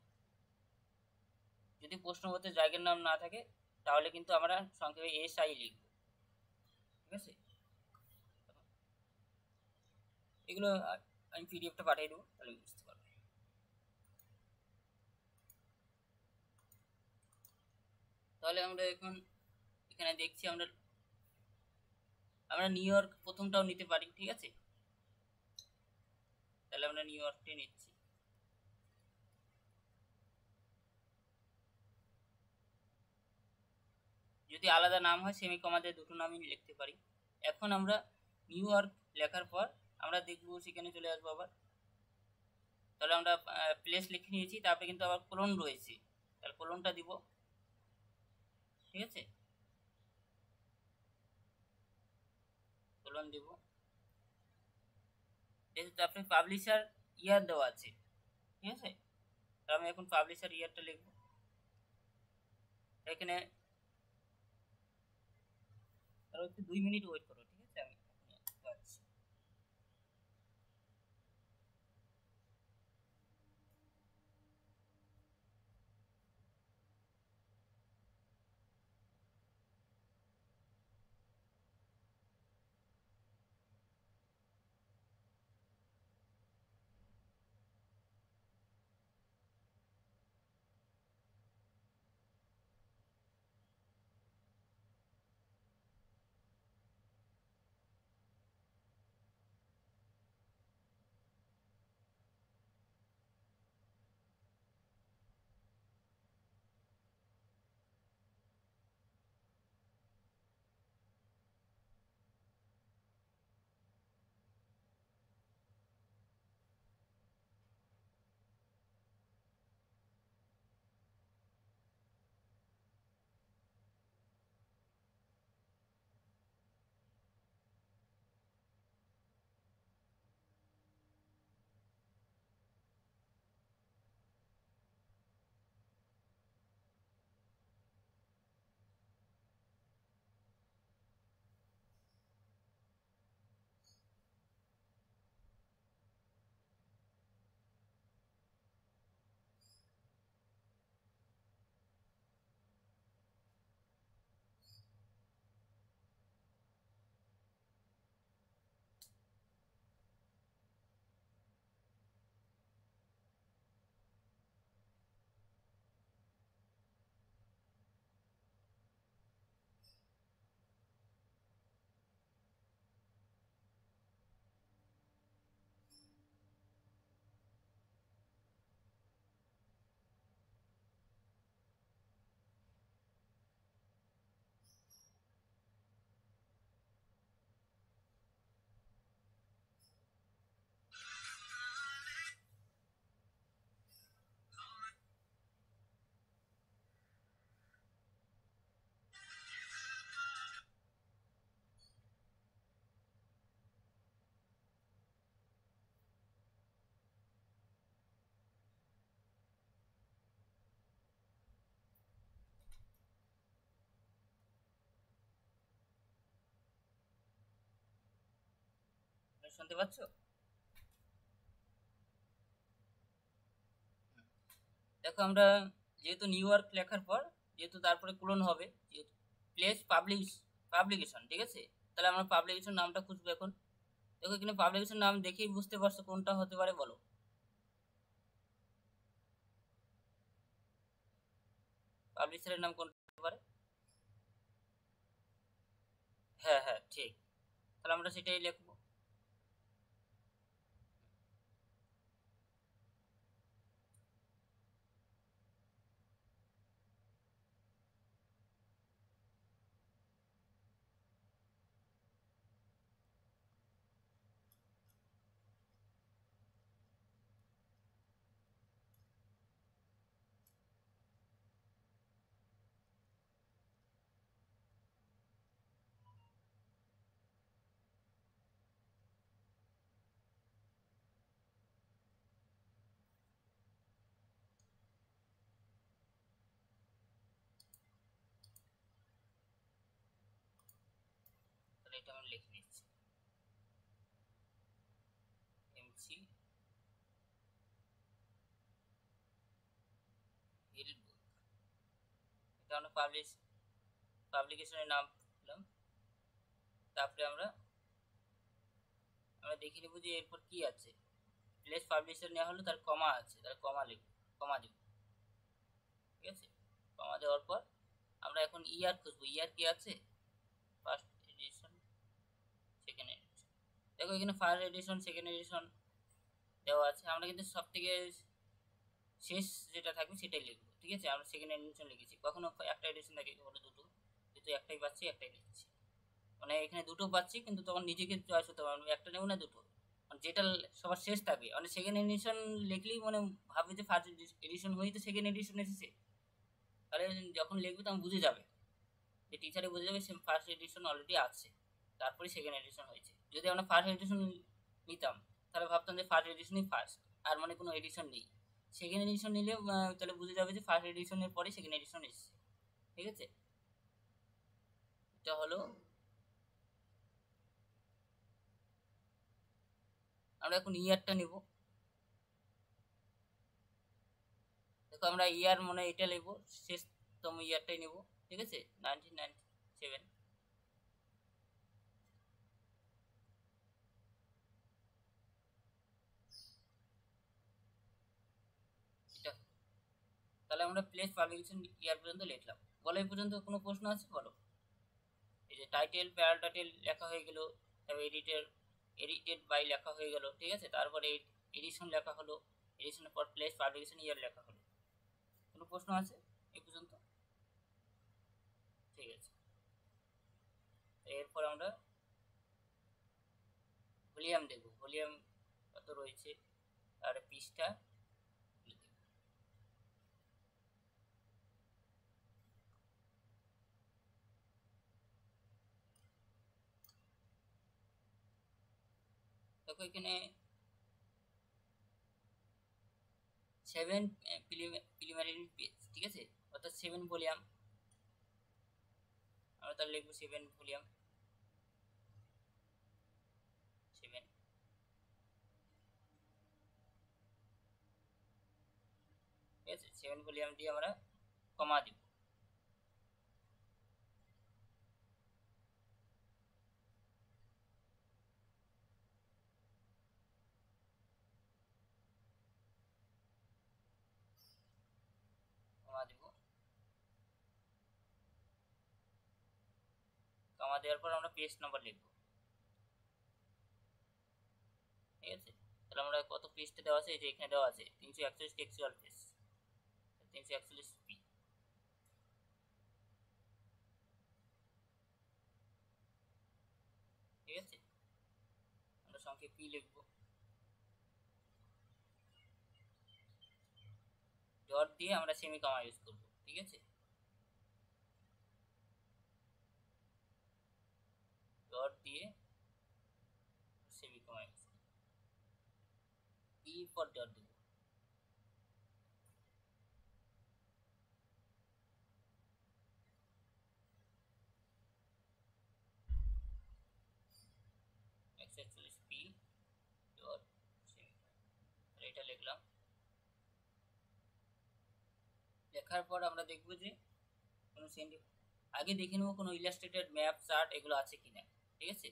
যদি প্রশ্নপত্রে জায়গার নাম না থাকে তাহলে কিন্তু আমরা সংক্ষেপে SI লিখব, ঠিক আছে। এগুলো আমি পিডিএফটা পাঠিয়ে দেবো, তাহলে বুঝতে পারবে। তাহলে আমরা এখন এখানে দেখছি, আমরা আমরা নিউ ইয়র্ক প্রথমটাও নিতে পারি, ঠিক আছে। তাহলে আমরা নিউ ইয়র্কটাই নিচ্ছি। যদি আলাদা নাম হয় সেমিকমা দিয়ে দুটো নামই লিখতে পারি। এখন আমরা নিউ ইয়র্ক লেখার পর আমরা দেখবো সেখানে চলে আসবো আবার। তাহলে আমরা প্লেস লিখে নিয়েছি, তারপরে কিন্তু আবার কোলন রয়েছে, তাহলে কোলনটা দিব, ঠিক আছে, কোলন দিব। তারপরে পাবলিশার ইয়ার দেওয়া আছে, ঠিক আছে। তো আমি এখন পাবলিশার ইয়ারটা লিখবো এখানে। তাহলে একটু 2 মিনিট ওয়েট করো, ঠিক আছে, আমি যাচ্ছি। শুনতে পাচ্ছ? দেখো আমরা যেহেতু নিউ ইয়র্ক লেখার পর যেহেতু তারপরে ক্লোন হবে, যেহেতু প্লেস পাবলিকেশন, ঠিক আছে, তাহলে আমরা পাবলিকেশন নামটা খুঁজবো এখন। দেখো এখানে পাবলিকেশন নাম দেখেই বুঝতে পারছো কোনটা হতে পারে, বলো। পাবলিশারের নাম কোনটা হতে পারে? হ্যাঁ হ্যাঁ ঠিক, তাহলে আমরা সেটাই লিখবো। তাহলে এটা আমি লিখে নিচ্ছি, এমসি হিল বুক। এটা আমরা পাবলিকেশনের নাম দিলাম। তারপরে আমরা আমরা দেখে নেবো যে এরপর কি আছে। প্লেস পাবলিশার নেওয়া হলো, তার কমা আছে, তার কমা লিখব, কমা দিব, ঠিক আছে। কমা দেওয়ার পর আমরা এখন ইয়ার খুঁজবো, ইয়ার কি আছে, ফার্স্ট এডিশন, সেকেন্ড এডিশন। দেখো এখানে ফার্স্ট এডিশন সেকেন্ড এডিশন দেওয়া আছে, আমরা কিন্তু সব থেকে শেষ যেটা থাকবে সেটাই লিখবো, ঠিক আছে। আমরা সেকেন্ড এডিশন লিখেছি, কখনো একটা এডিশন থাকে, কখনো দুটো, যেহেতু একটাই পাচ্ছি একটাই নিচ্ছি। মানে এখানে দুটো পাচ্ছি কিন্তু তখন নিজেকে চয়েস হতে পারবো, একটা নেবো না দুটো, মানে যেটা সবার শেষ থাকবে। মানে সেকেন্ড এডিশন লিখলেই মানে ভাববে যে ফার্স্ট এডিশন হয়েই তো সেকেন্ড এডিশন এসেছে, তাহলে যখন লিখবে তখন বুঝে যাবে, যে টিচারে বুঝে যাবে সে ফার্স্ট এডিশন অলরেডি আছে, তারপরে সেকেন্ড এডিশন হয়েছে। যদি আমরা ফার্স্ট এডিশন নিতাম তাহলে ভাবতাম যে ফার্স্ট এডিশনই ফার্স্ট, আর মানে কোনো এডিশন নেই। সেকেন্ড এডিশন নিলে তাহলে বুঝে যাবে যে ফার্স্ট এডিশনের পরে সেকেন্ড এডিশন এসেছে, ঠিক আছে। এটা হলো, আমরা এখন ইয়ারটা নেব। দেখো আমরা ইয়ার মনে এটা নেব, শেষতম ইয়ারটাই নেব, ঠিক আছে, 1997। এটা, তাহলে আমরা প্লেস পাবলিকেশন ইয়ার পর্যন্ত লিখলাম। বলো এই পর্যন্ত কোনো প্রশ্ন আছে, বলো। এই যে টাইটেল প্যারা টাইটেল লেখা হয়ে গেল, তারপর এডিটেড বাই লেখা হয়ে গেল, ঠিক আছে, তারপরে এডিশন লেখা হলো, এডিশনের পর প্লেস পাবলিকেশন ইয়ার লেখা হলো। কোনো প্রশ্ন আছে এই পর্যন্ত? ঠিক আছে, এরপর আমরা ভলিউম দেখব, ভলিউম কত রয়েছে, আর পৃষ্ঠা দেখো এখানে 7 প্রিলিমিনারি পেজ, ঠিক আছে, অর্থাৎ 7 ভলিউম। আমরা তাহলে লিখবো 7 ভলিউম, 7, ঠিক আছে। 7 ভলিউম দিয়ে আমরা কমা দিব, কমা দিব। কমা দেওয়ার পর আমরা পেজ নাম্বার লিখবো, ঠিক আছে। তাহলে আমরা কত পেজটা দেওয়া আছে, এই যে এখানে দেওয়া আছে 341 টেক্সচুয়াল পেজ, 341 পি, ঠিক আছে। আমরা সংখ্যে পি লিখবো, ডট দিয়ে আমরা সেমি কমা ইউজ করব, ঠিক আছে। ডট দিয়ে সেমি কমা ইউজ, পি পর ডট দেব, একশো একচল্লিশ পি, এটা লিখলাম। লেখার পর আমরা দেখব যে কোনো আগে দেখে নেবো কোনো ইলাস্ট্রেটেড ম্যাপ চার্ট এগুলো আছে কিনা। ঠিক আছে,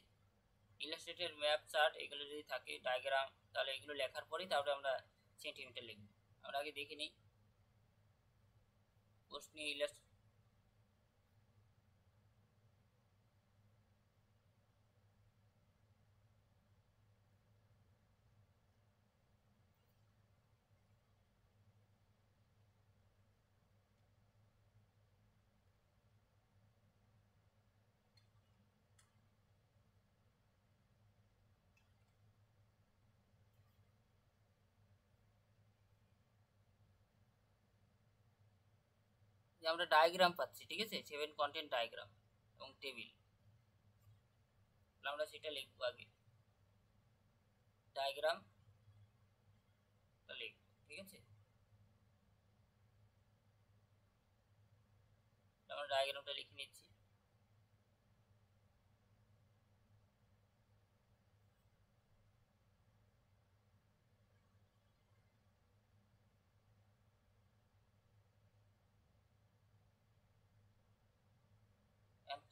ইলাস্ট্রেটেড ম্যাপ চার্ট এগুলো যদি থাকে, ডায়াগ্রাম, তাহলে এগুলো লেখার পরেই তারপরে আমরা সেন্টিমিটার লিখব। আমরা আগে দেখে নিই পোস্ট নিয়ে যে আমরা ডায়াগ্রাম পাচ্ছি। ঠিক আছে, 7 কন্টেন্ট ডায়াগ্রাম এবং টেবিল, আমরা সেটা লিখবো। আগে ডায়াগ্রাম লিখবো। ঠিক আছে, আমরা ডায়াগ্রামটা লিখে নিচ্ছি।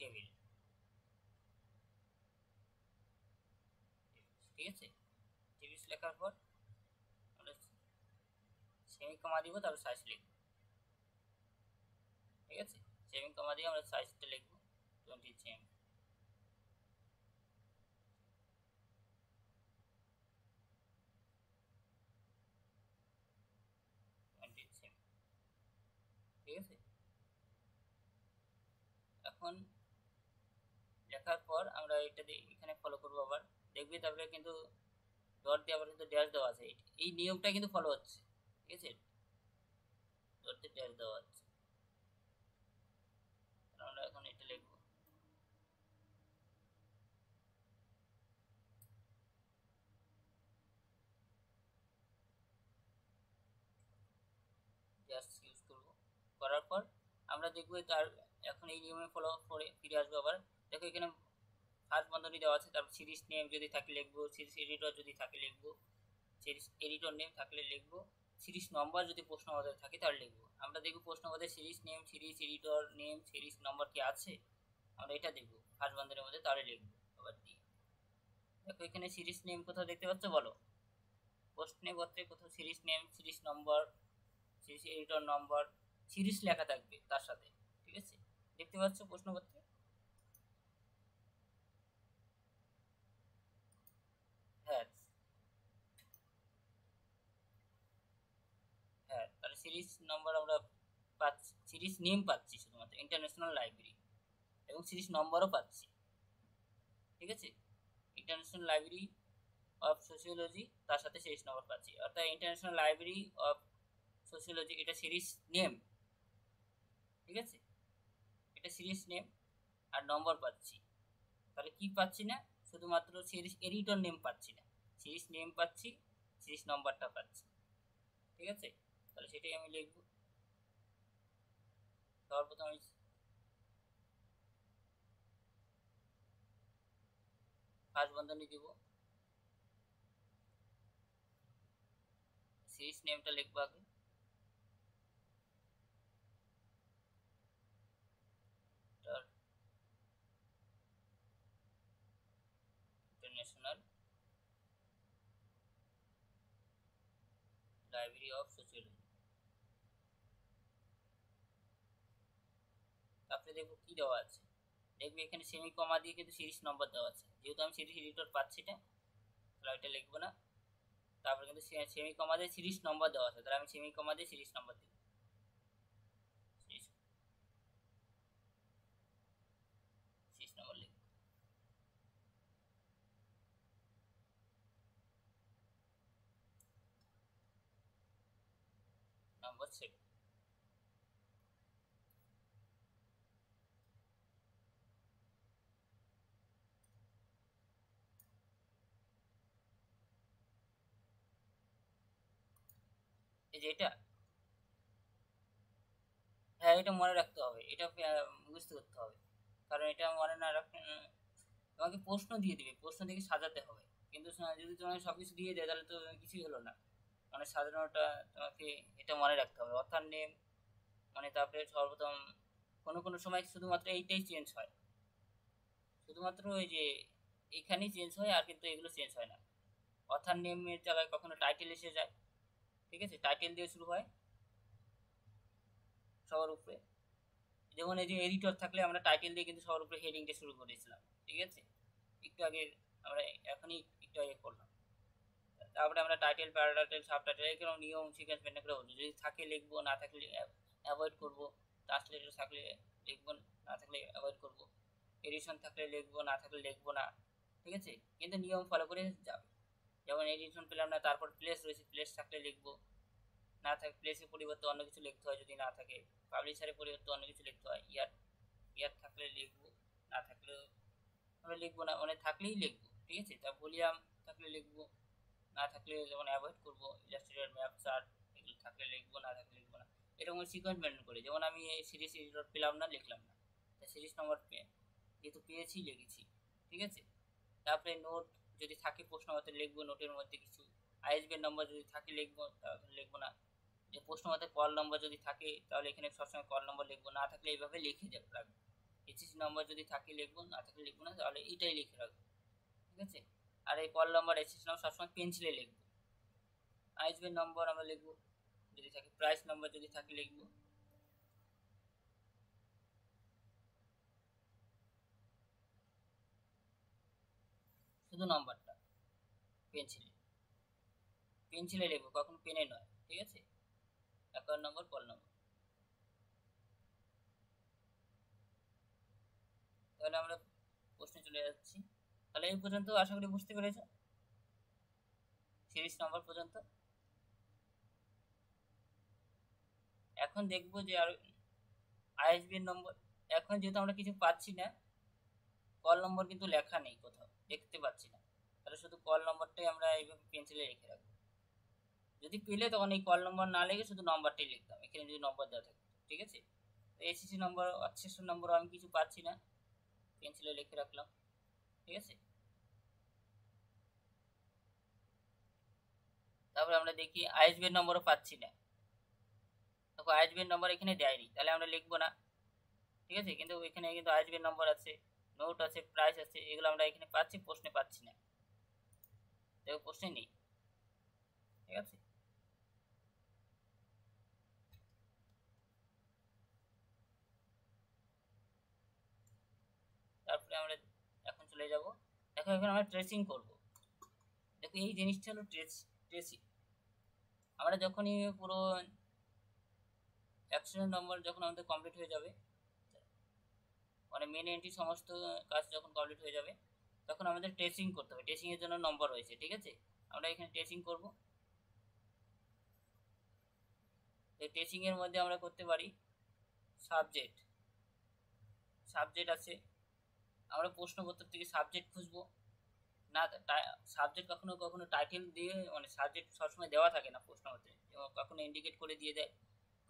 টেবিল, ঠিক আছে, টেবিল লেখার পর আমরা সেমি কমা দিব, তারপর সাইজ লিখব। ঠিক আছে, সেমি কমা দিয়ে আমরা সাইজটা লিখব 20 সেমি। ঠিক আছে, এখন লেখার পর আমরা এটা এখানে ফলো করবো। আবার দেখবি তারপরে কিন্তু ডট দিয়ে আবার কিন্তু ড্যাশ দেওয়া আছে। এই নিয়মটা কিন্তু ফলো হচ্ছে। ঠিক আছে, ডট দিয়ে ড্যাশ দেওয়া আছে। আমরা এখন এটা লিখব। ড্যাশ ইউজ করব। করার পর আমরা দেখব তার এখন এই নিয়মে ফলো করে ফিরে আসবো। আবার দেখো এখানে ফার্স্ট বন্ধনী দেওয়া আছে, তারপর সিরিজ নেম যদি থাকে লিখবো, সিরিজ এডিটর যদি থাকে লিখবো, সিরিজ এডিটর নেম থাকলে লিখবো, সিরিজ নম্বর যদি প্রশ্ন আমাদের থাকে তাহলে লিখবো। আমরা দেখবো প্রশ্ন আমাদের series name, series editor name, series number কি আছে, আমরা এটা দেখবো ফার্স্ট বন্ধনীর মধ্যে, তাহলে লিখবো। আবার দিয়ে দেখো এখানে সিরিজ নেম কোথাও দেখতে পাচ্ছ, বলো প্রশ্নে পত্রে কোথাও সিরিজ নেম, সিরিজ নম্বর, সিরিজ এডিটর নম্বর, সিরিজ লেখা থাকবে তার সাথে। ঠিক আছে, দেখতে পাচ্ছ প্রশ্নপত্রে? হ্যাঁ হ্যাঁ, তাহলে সিরিজ নম্বর আমরা পাচ্ছি, সিরিজ নেম পাচ্ছি শুধুমাত্র ইন্টারন্যাশনাল লাইব্রেরি, এবং সিরিজ নম্বরও পাচ্ছি। ঠিক আছে, ইন্টারন্যাশনাল লাইব্রেরি অফ সোশিওলজি, তার সাথে সিরিজ নম্বর পাচ্ছি, অর্থাৎ ইন্টারন্যাশনাল লাইব্রেরি অফ সোশিওলজি এটা সিরিজ নেম। ঠিক আছে, এটা সিরিজ নেম আর নম্বর পাচ্ছি। তাহলে কি পাচ্ছি না, শুধুমাত্র সিরিজ এডিটর নেম পাচ্ছি না, সিরিজ নেম পাচ্ছি, সিরিজ নম্বরটা পাচ্ছি। ঠিক আছে, তাহলে সেটাই আমি লিখবো। সর্বপ্রথম আমি ফার্স্ট বন্ধনী দিব, সিরিজ নেমটা লিখবো আগে, ইন্টারন্যাশনাল লাইব্রেরি অফ সোশিওলজি। তারপরে দেখবো কি দেওয়া আছে, দেখবি এখানে সেমি কমা দিয়ে কিন্তু সিরিজ নম্বর দেওয়া আছে, যেহেতু আমি সিরিজ এডিটর পাচ্ছি না তাহলে এটা লিখবো না। তারপরে কিন্তু সেমি কমা দিয়ে সিরিজ নম্বর দেওয়া আছে, তাহলে আমি সেমি কমা দিয়ে সিরিজ নম্বর দিব, সিরিজ নম্বর লিখবো। নম্বর 7। এই যে এটা, হ্যাঁ এটা মনে রাখতে হবে, এটা মুখস্থ করতে হবে, কারণ এটা মনে না রাখলে তোমাকে প্রশ্ন দিয়ে দিবে, প্রশ্ন থেকে সাজাতে হবে, কিন্তু যদি তোমাকে সবকিছু দিয়ে দেয় তাহলে তো কিছুই হলো না। মানে সাধারণত তোমাকে এটা মনে রাখতে হবে, অথার নেম মানে তারপরে সর্বপ্রথম কোনো কোনো সময় শুধুমাত্র এইটাই চেঞ্জ হয়, শুধুমাত্র ওই যে এইখানেই চেঞ্জ হয়, আর কিন্তু এগুলো চেঞ্জ হয় না। অথার নেমের জায়গায় কখনো টাইটেল এসে যায়, ঠিক আছে, টাইটেল দিয়ে শুরু হয় সবার উপরে। যেমন এই যে এডিটর থাকলে আমরা টাইটেল দিয়ে কিন্তু সবার উপরে হেডিং দিয়ে শুরু করেছিলাম, ঠিক আছে, একটু আগে আমরা এখনই একটু আগে করলাম। তারপরে আমরা টাইটেল, প্যারাটাইটেল, সাবটাইটেল এরকম নিয়ম সিকোয়েন্স মেনটেন করে বলবো, যদি থাকে লিখবো, না থাকলে অ্যাভয়েড করবো, ট্রান্সলেটর থাকলে লিখবো, না থাকলে অ্যাভয়েড করবো, এডিশন থাকলে লিখবো, না থাকলে লিখবো না, ঠিক আছে, কিন্তু নিয়ম ফলো করে যাবে। যেমন এডিশন পেলাম না, তারপর প্লেস রয়েছে, প্লেস থাকলে লিখবো, না থাকে প্লেসের পরিবর্তে অন্য কিছু লিখতে হয়, যদি না থাকে পাবলিশারের পরিবর্তে অন্য কিছু লিখতে হয়, ইয়ার ইয়ার থাকলে লিখবো, না থাকলেও আমরা লিখবো না, মানে থাকলেই লিখবো, ঠিক আছে। তা ভলিউম থাকলে লিখবো, না থাকলে যেমন অ্যাভয়েড করবো, ইলাস্ট্রেটর, ম্যাপ, চার্ট এগুলো থাকলে লিখবো, না থাকলে লিখবো না, এরকম সিকোয়েন্স মেনটেন করে। যেমন আমি এই সিরিজ এডিটর পেলাম না, লিখলাম না, তা সিরিজ নম্বর যেহেতু পেয়েছি লিখেছি, ঠিক আছে। তারপরে নোট যদি থাকে প্রশ্ন মতে লিখবো, নোটের মধ্যে কিছু আইএসবি নম্বর যদি থাকে লিখবো, তাহলে লিখবো না। যে প্রশ্ন মতে কল নম্বর যদি থাকে তাহলে এখানে সবসময় কল নম্বর লিখবো, না থাকলে এইভাবে লিখে রাখবো। এইচএসি নম্বর যদি থাকে লিখবো, না থাকলে লিখবো না, তাহলে এইটাই লিখে রাখবো, ঠিক আছে। আর এই কল নম্বর, এইচএসি নম্বর সবসময় পেন্সিলে লিখবো। আইএসবি নম্বর আমরা লিখবো যদি থাকে, প্রাইস নম্বর যদি থাকে লিখবো, শুধু নম্বরটা পেন্সিলে, পেন্সিলে লিখবো, কখনো পেনে নয়, ঠিক আছে। অ্যাকাউন্ট নম্বর, কল নম্বর। তাহলে আমরা প্রশ্নে চলে যাচ্ছি। তাহলে এই পর্যন্ত আশা করি বুঝতে পেরেছ, সিরিজ নম্বর পর্যন্ত। এখন দেখবো যে আর আইএসবি নম্বর, এখন যেহেতু আমরা কিছু পাচ্ছি না, কল নম্বর কিন্তু লেখা নেই কোথাও, দেখতে পাচ্ছি না, তাহলে শুধু কল নম্বরটাই আমরা এইভাবে পেন্সিলে রেখে রাখবো। যদি পেলে তখন এই কল নম্বর না লিখে শুধু নম্বরটাই লিখতাম, এখানে যদি নম্বর দেওয়া থাকে, ঠিক আছে। এসিসি নম্বর, অ্যাক্সেসন নম্বর আমি কিছু পাচ্ছি না, পেন্সিলে লিখে রাখলাম, ঠিক আছে। তারপরে আমরা দেখি আইএসবি নম্বরও পাচ্ছি না, দেখো আইএসবি নম্বর এখানে দেয়নি, তাহলে আমরা লিখবো না, ঠিক আছে। কিন্তু এখানে কিন্তু আইএসবি নম্বর আছে, নোট আছে, প্রাইস আছে, এগুলো আমরা এখানে পাচ্ছি, প্রশ্নে পাচ্ছি না, দেখো প্রশ্নে নেই, ঠিক আছে। তারপরে আমরা এখন চলে যাব, দেখো এখন আমরা ট্রেসিং করব। দেখো এই জিনিসটা হলো ট্রেসিং। আমরা যখনই পুরো 100 নম্বর যখন আমাদের কমপ্লিট হয়ে যাবে, মানে মেন এন্ট্রি সমস্ত কাজ যখন কমপ্লিট হয়ে যাবে, তখন আমাদের ট্রেসিং করতে হবে। ট্রেসিং এর জন্য নম্বর রয়েছে, ঠিক আছে। আমরা এখানে ট্রেসিং করব। এই ট্রেসিং এর মধ্যে আমরা করতে পারি সাবজেক্ট, সাবজেক্ট আছে, আমরা প্রশ্নপত্র থেকে সাবজেক্ট খুঁজবো না। সাবজেক্ট কখনো কখনো টাইটেল দিয়ে, মানে সাবজেক্ট সবসময় দেওয়া থাকে না প্রশ্নপত্রে, যেমন কখনো ইন্ডিকেট করে দিয়ে দেয়,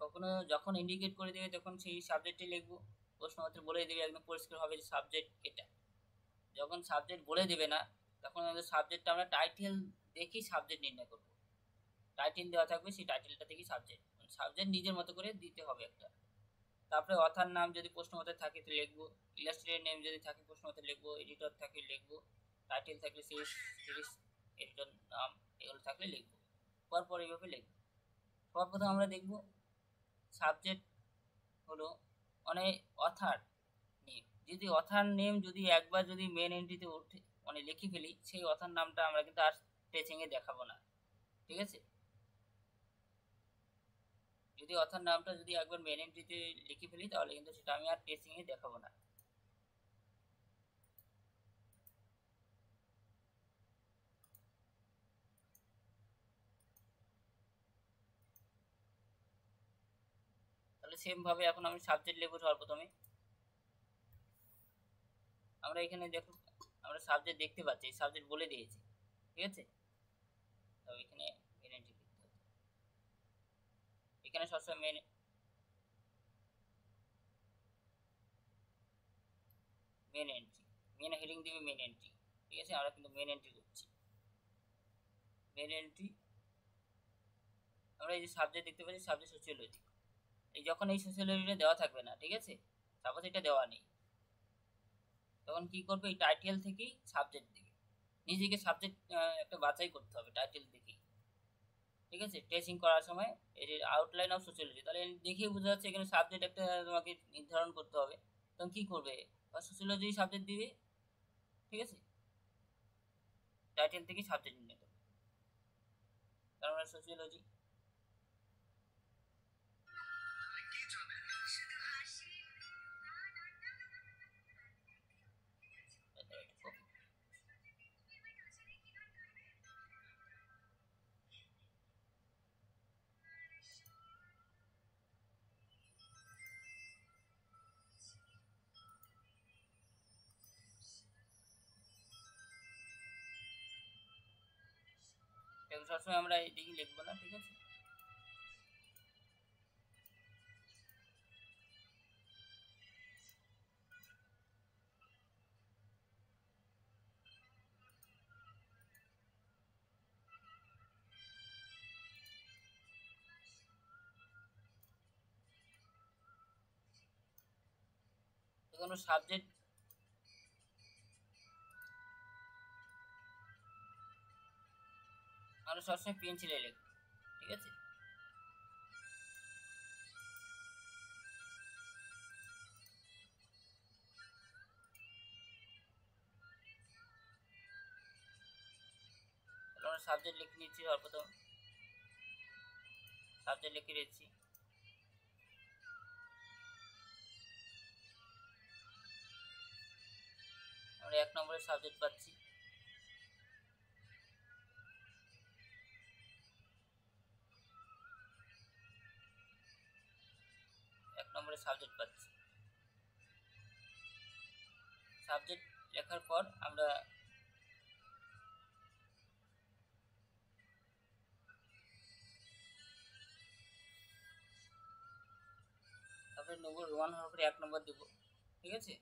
কখনো যখন ইন্ডিকেট করে দেবে তখন সেই সাবজেক্টে লিখবো, প্রশ্নপত্রে বলে দেবে একদম পরিষ্কার হবে যে সাবজেক্ট এটা। যখন সাবজেক্ট বলে দেবে না, তখন আমাদের সাবজেক্টটা আমরা টাইটেল দেখেই সাবজেক্ট নির্ণয় করবো। টাইটেল দেওয়া থাকবে, সেই টাইটেলটা থেকেই সাবজেক্ট, সাবজেক্ট নিজের মতো করে দিতে হবে একটা। তারপরে অথার নাম যদি প্রশ্নপত্রে থাকে তো লিখবো, ইলাস্ট্রেটর নেম যদি থাকে প্রশ্নপত্রে লিখবো, এডিটর থাকলে লিখবো, টাইটেল থাকলে সিরিজ এডিটর নাম এগুলো থাকলে লিখবো, পরপর এইভাবে লিখবো। সর্বপ্রথম আমরা দেখব সাবজেক্ট হলো মানে অথার নেম। যদি অথার নেম যদি একবার যদি মেন এন্ট্রিতে উঠে মানে লিখে ফেলি, সেই অথার নামটা আমরা কিন্তু আর ট্রেসিংয়ে দেখাবো না, ঠিক আছে। যদি অথার নামটা যদি একবার মেন এন্ট্রিতে লিখে ফেলি তাহলে কিন্তু সেটা আমি আর ট্রেসিংয়ে দেখাবো না। তাহলে সেম ভাবে এখন আমি সাবজেক্ট লিখবো সর্বপ্রথমে। আমরা এখানে দেখো আমরা সাবজেক্ট দেখতে পাচ্ছি, সাবজেক্ট বলে দিয়েছি, ঠিক আছে। তো এখানে মেন এন্ট্রি লিখতে হবে, এখানে সবসময় মেন এন্ট্রি, মেন হেডিং দিবে মেন এন্ট্রি, ঠিক আছে। আমরা কিন্তু মেন এন্ট্রি করছি, মেন এন্ট্রি আমরা এই যে সাবজেক্ট দেখতে পাচ্ছি সাবজেক্ট সোশিওলজি, এই যখন এই সোশিওলজিটা দেওয়া থাকবে না, ঠিক আছে, সাপোজ এটা দেওয়া নেই, তখন কি করবে, এই টাইটেল থেকেই সাবজেক্ট দিবে, নিজেকে সাবজেক্ট একটা বাছাই করতে হবে টাইটেল থেকেই, ঠিক আছে। ট্রেসিং করার সময় এই যে আউটলাইন অফ সোশিওলজি, তাহলে দেখেই বোঝা যাচ্ছে এখানে সাবজেক্ট একটা তোমাকে নির্ধারণ করতে হবে। তখন কি করবে, বা সোশিওলজি সাবজেক্ট দিবে, ঠিক আছে, টাইটেল থেকে সাবজেক্ট নিয়ে নেবে, তার মানে সোশিওলজি। সবসময় আমরা এদিকে লিখবো না, ঠিক আছে। কোনো সাবজেক্ট আমরা সবসময় পেন্সিলে লিখবো, ঠিক আছে। আমরা সাবজেক্ট লিখে নিচ্ছি, সর্বপ্রথম সাবজেক্ট লিখে নিচ্ছি, আমরা 1 নম্বরের সাবজেক্ট পাচ্ছি, সাবজেক্ট পাচ্ছি। সাবজেক্ট লেখার পর আমরা তারপরে নেবো রোমান হরফে 1 নম্বর দেবো, ঠিক আছে।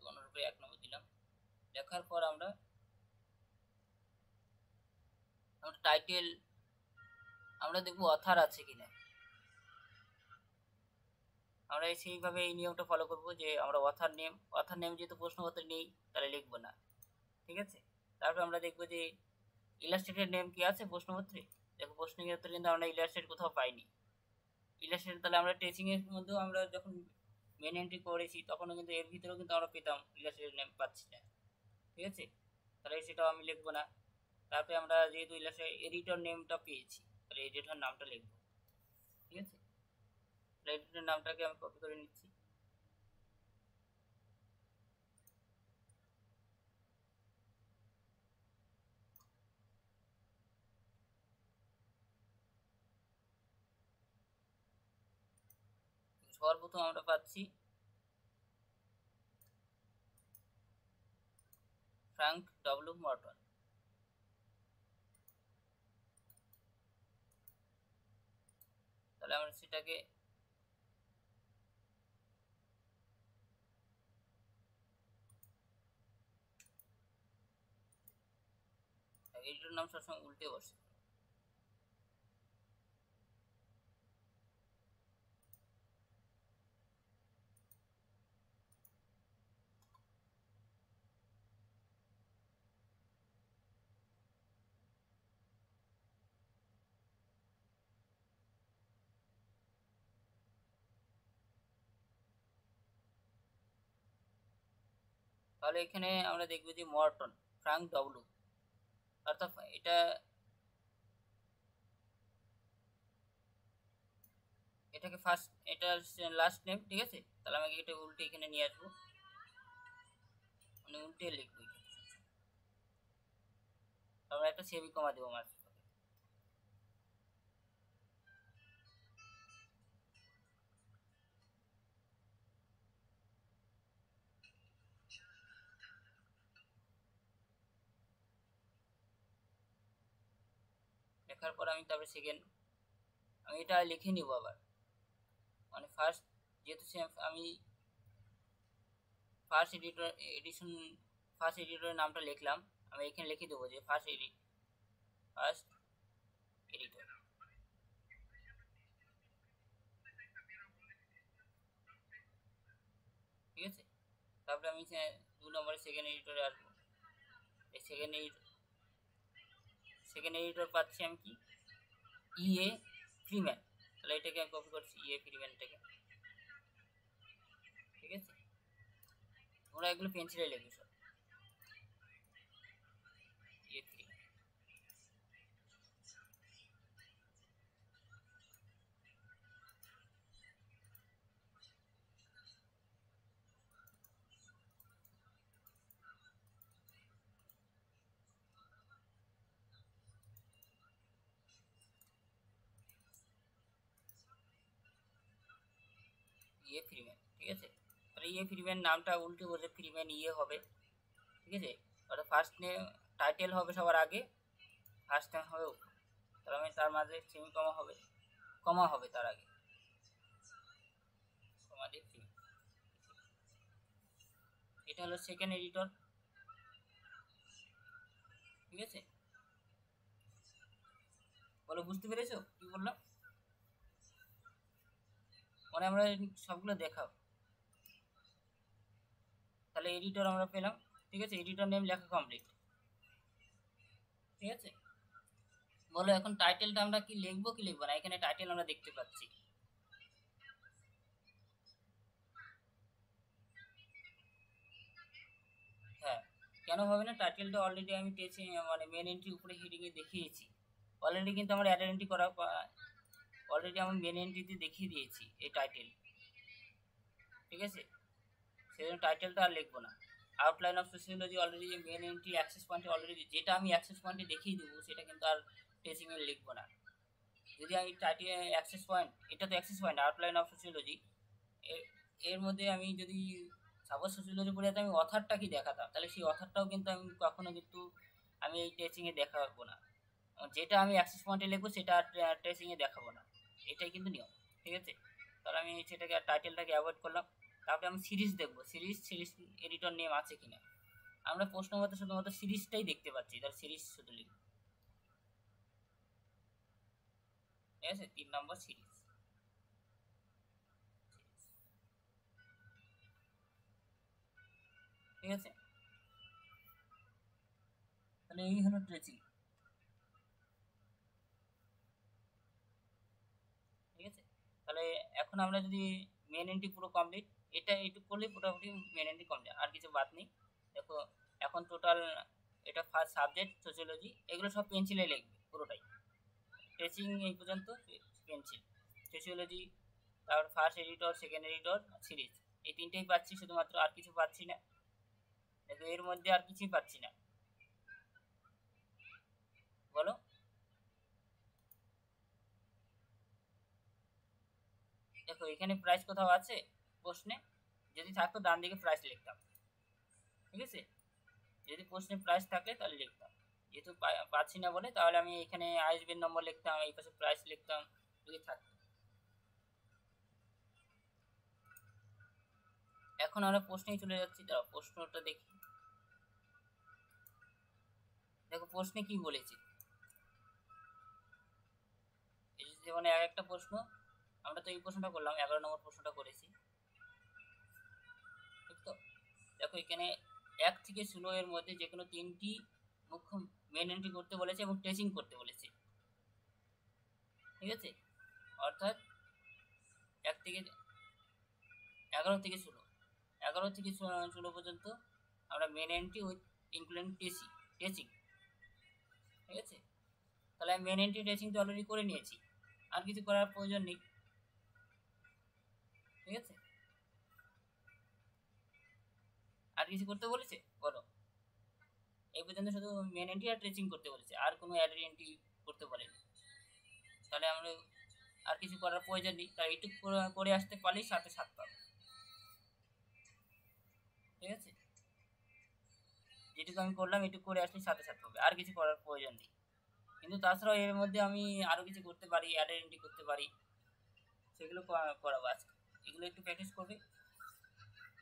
রোমান হরফে 1 নম্বর দিলাম, লেখার পর আমরা টাইটেল আমরা দেখবো অথার আছে কিনা, আমরা সেইভাবে এই নিয়মটা ফলো করব যে আমরা অথার নেম যেহেতু প্রশ্নপত্রে নেই তাহলে লিখবো না, ঠিক আছে। তারপর আমরা দেখবো যে ইলাস্ট্রেটের নেম কি আছে প্রশ্নপত্রে, দেখো প্রশ্নের উত্তরে কিন্তু আমরা ইলাস্ট্রেট কোথাও পাইনি, ইলাস্ট্রেট তাহলে আমরা ট্রেসিং এর মধ্যেও আমরা যখন মেন এন্ট্রি করেছি তখনও কিন্তু এর ভিতরেও কিন্তু আমরা পেতাম ইলাস্ট্রেটের নেম পাচ্ছি না, ঠিক আছে, তাহলে সেটাও আমি লিখবো না। তারপরে আমরা যেহেতু ইলাস্ট্রেট এডিটর নেমটা পেয়েছি তাহলে এডিটর নামটা লিখবো, ঠিক আছে। এডিটর নামটাকে আমি কপি করে নিচ্ছি, সর্বপ্রথম আমরা পাচ্ছি ফ্রাঙ্ক ডব্লিউ মর্টন, তাহলে আমরা সেটাকে এডিটর নাম সবসময় উল্টে বসে, তাহলে এখানে আমরা দেখবো যে মর্টন ফ্রাঙ্ক ডব্লিউ, অর্থাৎ এটাকে ফার্স্ট, এটা লাস্ট নেম, ঠিক আছে। তাহলে আমাকে এটা উল্টে এখানে নিয়ে আসবো, মানে উল্টে লিখবো, আমরা একটা সেমি কমা দেবো মাঝে, লেখার পর আমি তারপরে সেকেন্ড আমি এটা লিখে নিব আবার, মানে ফার্স্ট যেহেতু আমি ফার্স্ট এডিটরের নামটা লিখলাম, আমি এখানে লিখে দেবো যে ফার্স্ট এডিটর। ঠিক আছে, তারপরে আমি 2 নম্বরে সেকেন্ড এডিটরে আসবো। এই সেকেন্ড এডিটর পাচ্ছি আমি কি, ইএ ফ্রিম্যান। তাহলে এটাকে আমি কপি করছি, ইএ ফ্রিম্যানটাকে। ঠিক আছে, তোমরা এগুলো পেন্সিলে লিখবে সব, ইএ ফ্রিম্যান। ইয়ে ফ্রিম্যান। ঠিক আছে, তাহলে ইয়ে ফ্রিম্যান নামটা উল্টে বসে ফ্রিম্যান ইয়ে হবে। ঠিক আছে, ওটা ফার্স্ট নেম টাইটেল হবে সবার আগে, ফার্স্ট নেম হবে উপরে, তাহলে আমি তার মাঝে সেমি কমা হবে তার আগে, কমা দিয়ে ফ্রি। এটা হলো সেকেন্ড এডিটর। ঠিক আছে, বলো বুঝতে পেরেছো কি বললাম? মানে আমরা সবগুলো দেখাও। তাহলে এডিটর আমরা পেলাম। ঠিক আছে, এডিটর নেম লেখা কমপ্লিট। ঠিক আছে, বলো এখন টাইটেলটা আমরা কি লিখবো কি লিখবো না? এখানে টাইটেল আমরা দেখতে পাচ্ছি। হ্যাঁ, কেন হবে না? টাইটেলটা অলরেডি আমি মানে মেন এন্ট্রি উপরে হেডিংয়ে দেখিয়েছি অলরেডি, কিন্তু আমার অ্যাড এন্ট্রি করা অলরেডি আমি মেন এন্ট্রিতে দেখিয়ে দিয়েছি এই টাইটেল। ঠিক আছে, সেজন্য টাইটেলটা আর লিখবো না। Outline of sociology already main entry access পয়েন্টে অলরেডি যেটা আমি অ্যাক্সেস পয়েন্টে দেখিয়ে দেবো, সেটা কিন্তু আর টেচিংয়ে লিখবো না। যদি আমি টাইটেল অ্যাক্সেস পয়েন্ট, এটা তো access point outline of sociology, এর মধ্যে আমি যদি সাপোজ সোসিওলজি পড়ে আমি অথারটা কি দেখাতাম, তাহলে সেই অথারটাও কিন্তু আমি কখনো কিন্তু আমি এই টেচিংয়ে দেখাবো না। যেটা আমি অ্যাক্সেস পয়েন্টে লিখবো সেটা টেচিংয়ে দেখাবো না, এটাই কিন্তু নিয়ম। ঠিক আছে, তাহলে আমি সেটাকে টাইটেলটাকে অ্যাভয়েড করলাম। তারপরে আমি সিরিজ দেখবো, সিরিজ এডিটর নেম আছে কিনা। আমরা প্রশ্ন মতো শুধুমাত্র সিরিজটাই দেখতে পাচ্ছি, তাহলে সিরিজ শুধু লিখব। ঠিক আছে, 3 নম্বর সিরিজ। ঠিক আছে, তাহলে এই হলো ট্রেচিং। ঠিক আছে, তাহলে এখন আমরা যদি মেন এন্ট্রি পুরো কমপ্লিট, এটা এইটুকু করলে মোটামুটি মেন এন্ট্রি কমপ্লিট, আর কিছু বাদ নেই। দেখো এখন টোটাল এটা ফার্স্ট সাবজেক্ট সোসিওলজি, এগুলো সব পেন্সিলে লিখবে পুরোটাই। ট্রেচিং এই পর্যন্ত পেন্সিল, সোসিওলজি, তারপর first editor, second editor, series, এই তিনটেই পাচ্ছি শুধুমাত্র, আর কিছু পাচ্ছি না। দেখো এর মধ্যে আর কিছুই পাচ্ছি না, বলো। দেখো এখানে প্রাইস কোথাও আছে প্রশ্নে? যদি থাকতো ডান দিকে প্রাইস লিখতাম। ঠিক আছে, যদি প্রশ্নে প্রাইস থাকে তাহলে লিখতাম, যেহেতু পাচ্ছি না বলে, তাহলে আমি এখানে আইএসবিএন নম্বর লিখতাম, এই পাশে প্রাইস লিখতাম যদি থাকতো। এখন আমরা প্রশ্নেই চলে যাচ্ছি, দাঁড়াও প্রশ্নটা দেখি। দেখো প্রশ্নে কি বলেছে, যেমন একটা প্রশ্ন, আমরা তো এই প্রশ্নটা করলাম, 11 নম্বর প্রশ্নটা করেছি। ঠিক তো, দেখো এখানে 1 থেকে 16 এর মধ্যে যে কোনো 3টি মুখ্য মেন এন্ট্রি করতে বলেছে এবং ট্রেসিং করতে বলেছে। ঠিক আছে, অর্থাৎ 1 থেকে 11 থেকে 16, 11 থেকে 16 পর্যন্ত আমরা মেন এন্ট্রি উইথ ইনক্লুডিং টেচিং। ঠিক আছে, তাহলে আমি মেন এন্ট্রি টেচিং তো অলরেডি করে নিয়েছি, আর কিছু করার প্রয়োজন নেই। ঠিক আছে, আর কিছু করতে বলেছে বলো? এই পর্যন্ত শুধু মেন এন্ট্রি আর ট্রেচিং করতে বলেছে, আর কোনো অ্যাড এন্ট্রি করতে বলেনি। তাহলে আমরা আর কিছু করার প্রয়োজন নেই, তাই এইটুকু করে আসতে পারলেই 7-এ 7 পাবো। ঠিক আছে, যেটুকু আমি করলাম এটুকু করে আসলে 7-এ 7 পাবে, আর কিছু করার প্রয়োজন নেই। কিন্তু তাছাড়াও এর মধ্যে আমি আরও কিছু করতে পারি, অ্যাড এন্ট্রি করতে পারি, সেগুলো করাবো আজকে। এগুলো একটু প্র্যাকটিস করবে,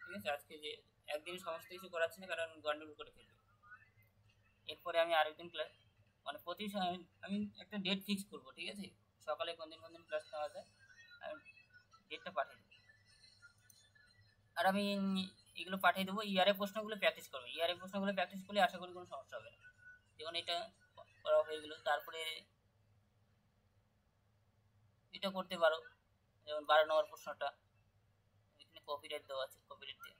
ঠিক আছে? আজকে যে একদিনে সমস্ত কিছু করাচ্ছি না, কারণ গন্ডগোল করে ফেলবে। এরপরে আমি আরেকদিন ক্লাস, মানে প্রতি আমি একটা ডেট ফিক্স করবো, ঠিক আছে? সকালে কোন দিন ক্লাস নেওয়া যায়, আমি ডেটটা পাঠিয়ে দেবো। আর আমি এগুলো পাঠিয়ে দেবো, ইয়ারে প্রশ্নগুলো প্র্যাকটিস করবে। ইয়ারে প্রশ্নগুলো প্র্যাকটিস করলে আশা করি কোনো সমস্যা হবে না। যেমন এটা করা হয়ে গেলো, তারপরে এটা করতে পারো, যেমন 12 নম্বর প্রশ্নটা, এখানে কপিরাইট দেওয়া আছে, কপিরাইট দিয়ে,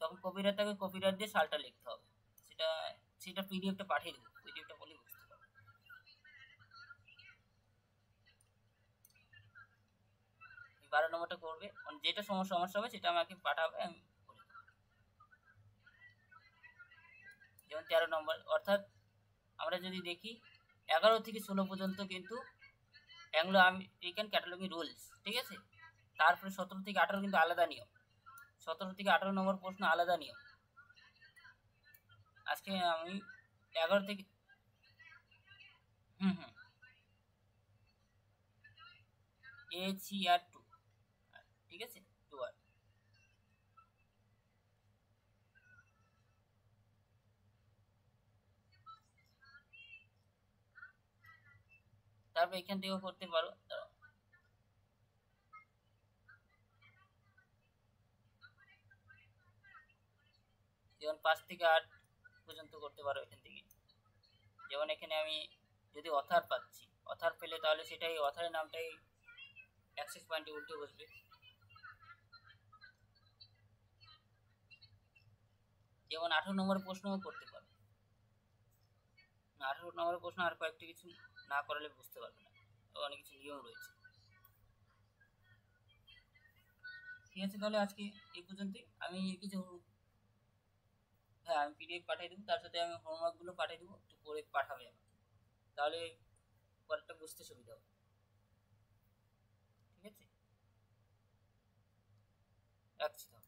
তখন কপিরাইটটাকে কপিরাইট দিয়ে সালটা লিখতে হবে। সেটা সেটা পিডিএফটা পাঠিয়ে দেবো, পিডিএফটা বলে বুঝতে পারবে। 12 নম্বরটা করবে, মানে যেটা সমস্যা হবে সেটা আমাকে পাঠাবে, আমি করে দেবো। যেমন 13 নম্বর, অর্থাৎ আমরা যদি দেখি 11 থেকে 16 পর্যন্ত কিন্তু অ্যাংলো আমেরিকান ক্যাটালগিং রুলস, ঠিক আছে? তারপরে 17 থেকে 18 কিন্তু আলাদা নিয়ম, 17 থেকে 18 নম্বর প্রশ্ন আলাদা নিয়ম। আজকে আমি 11 থেকে হুম ACR2, ঠিক আছে, 2R। তারপর এখান থেকেও করতে পারো, যেমন 5 থেকে 8 পর্যন্ত করতে পারো এখান থেকে। যেমন এখানে আমি যদি অথার পাচ্ছি, অথার পেলে তাহলে সেটাই অথারের নামটাই অ্যাক্সেস পয়েন্টে উল্টে বসবে। যেমন 18 নম্বরের প্রশ্নও করতে পারো। 18 নম্বরের প্রশ্ন আর কয়েকটা কিছু না করালে বুঝতে পারবে না, অনেক কিছু নিয়ম রয়েছে। ঠিক আছে, তাহলে আজকে এই পর্যন্তই। আমি কিছু, হ্যাঁ, আমি পিডিএফ পাঠিয়ে দেবো, তার সাথে আমি হোমওয়ার্কগুলো পাঠিয়ে দেবো, একটু করে পাঠাবে আমাকে, তাহলে পরেরটা বুঝতে সুবিধা হবে। ঠিক আছে, রাখছি তাহলে।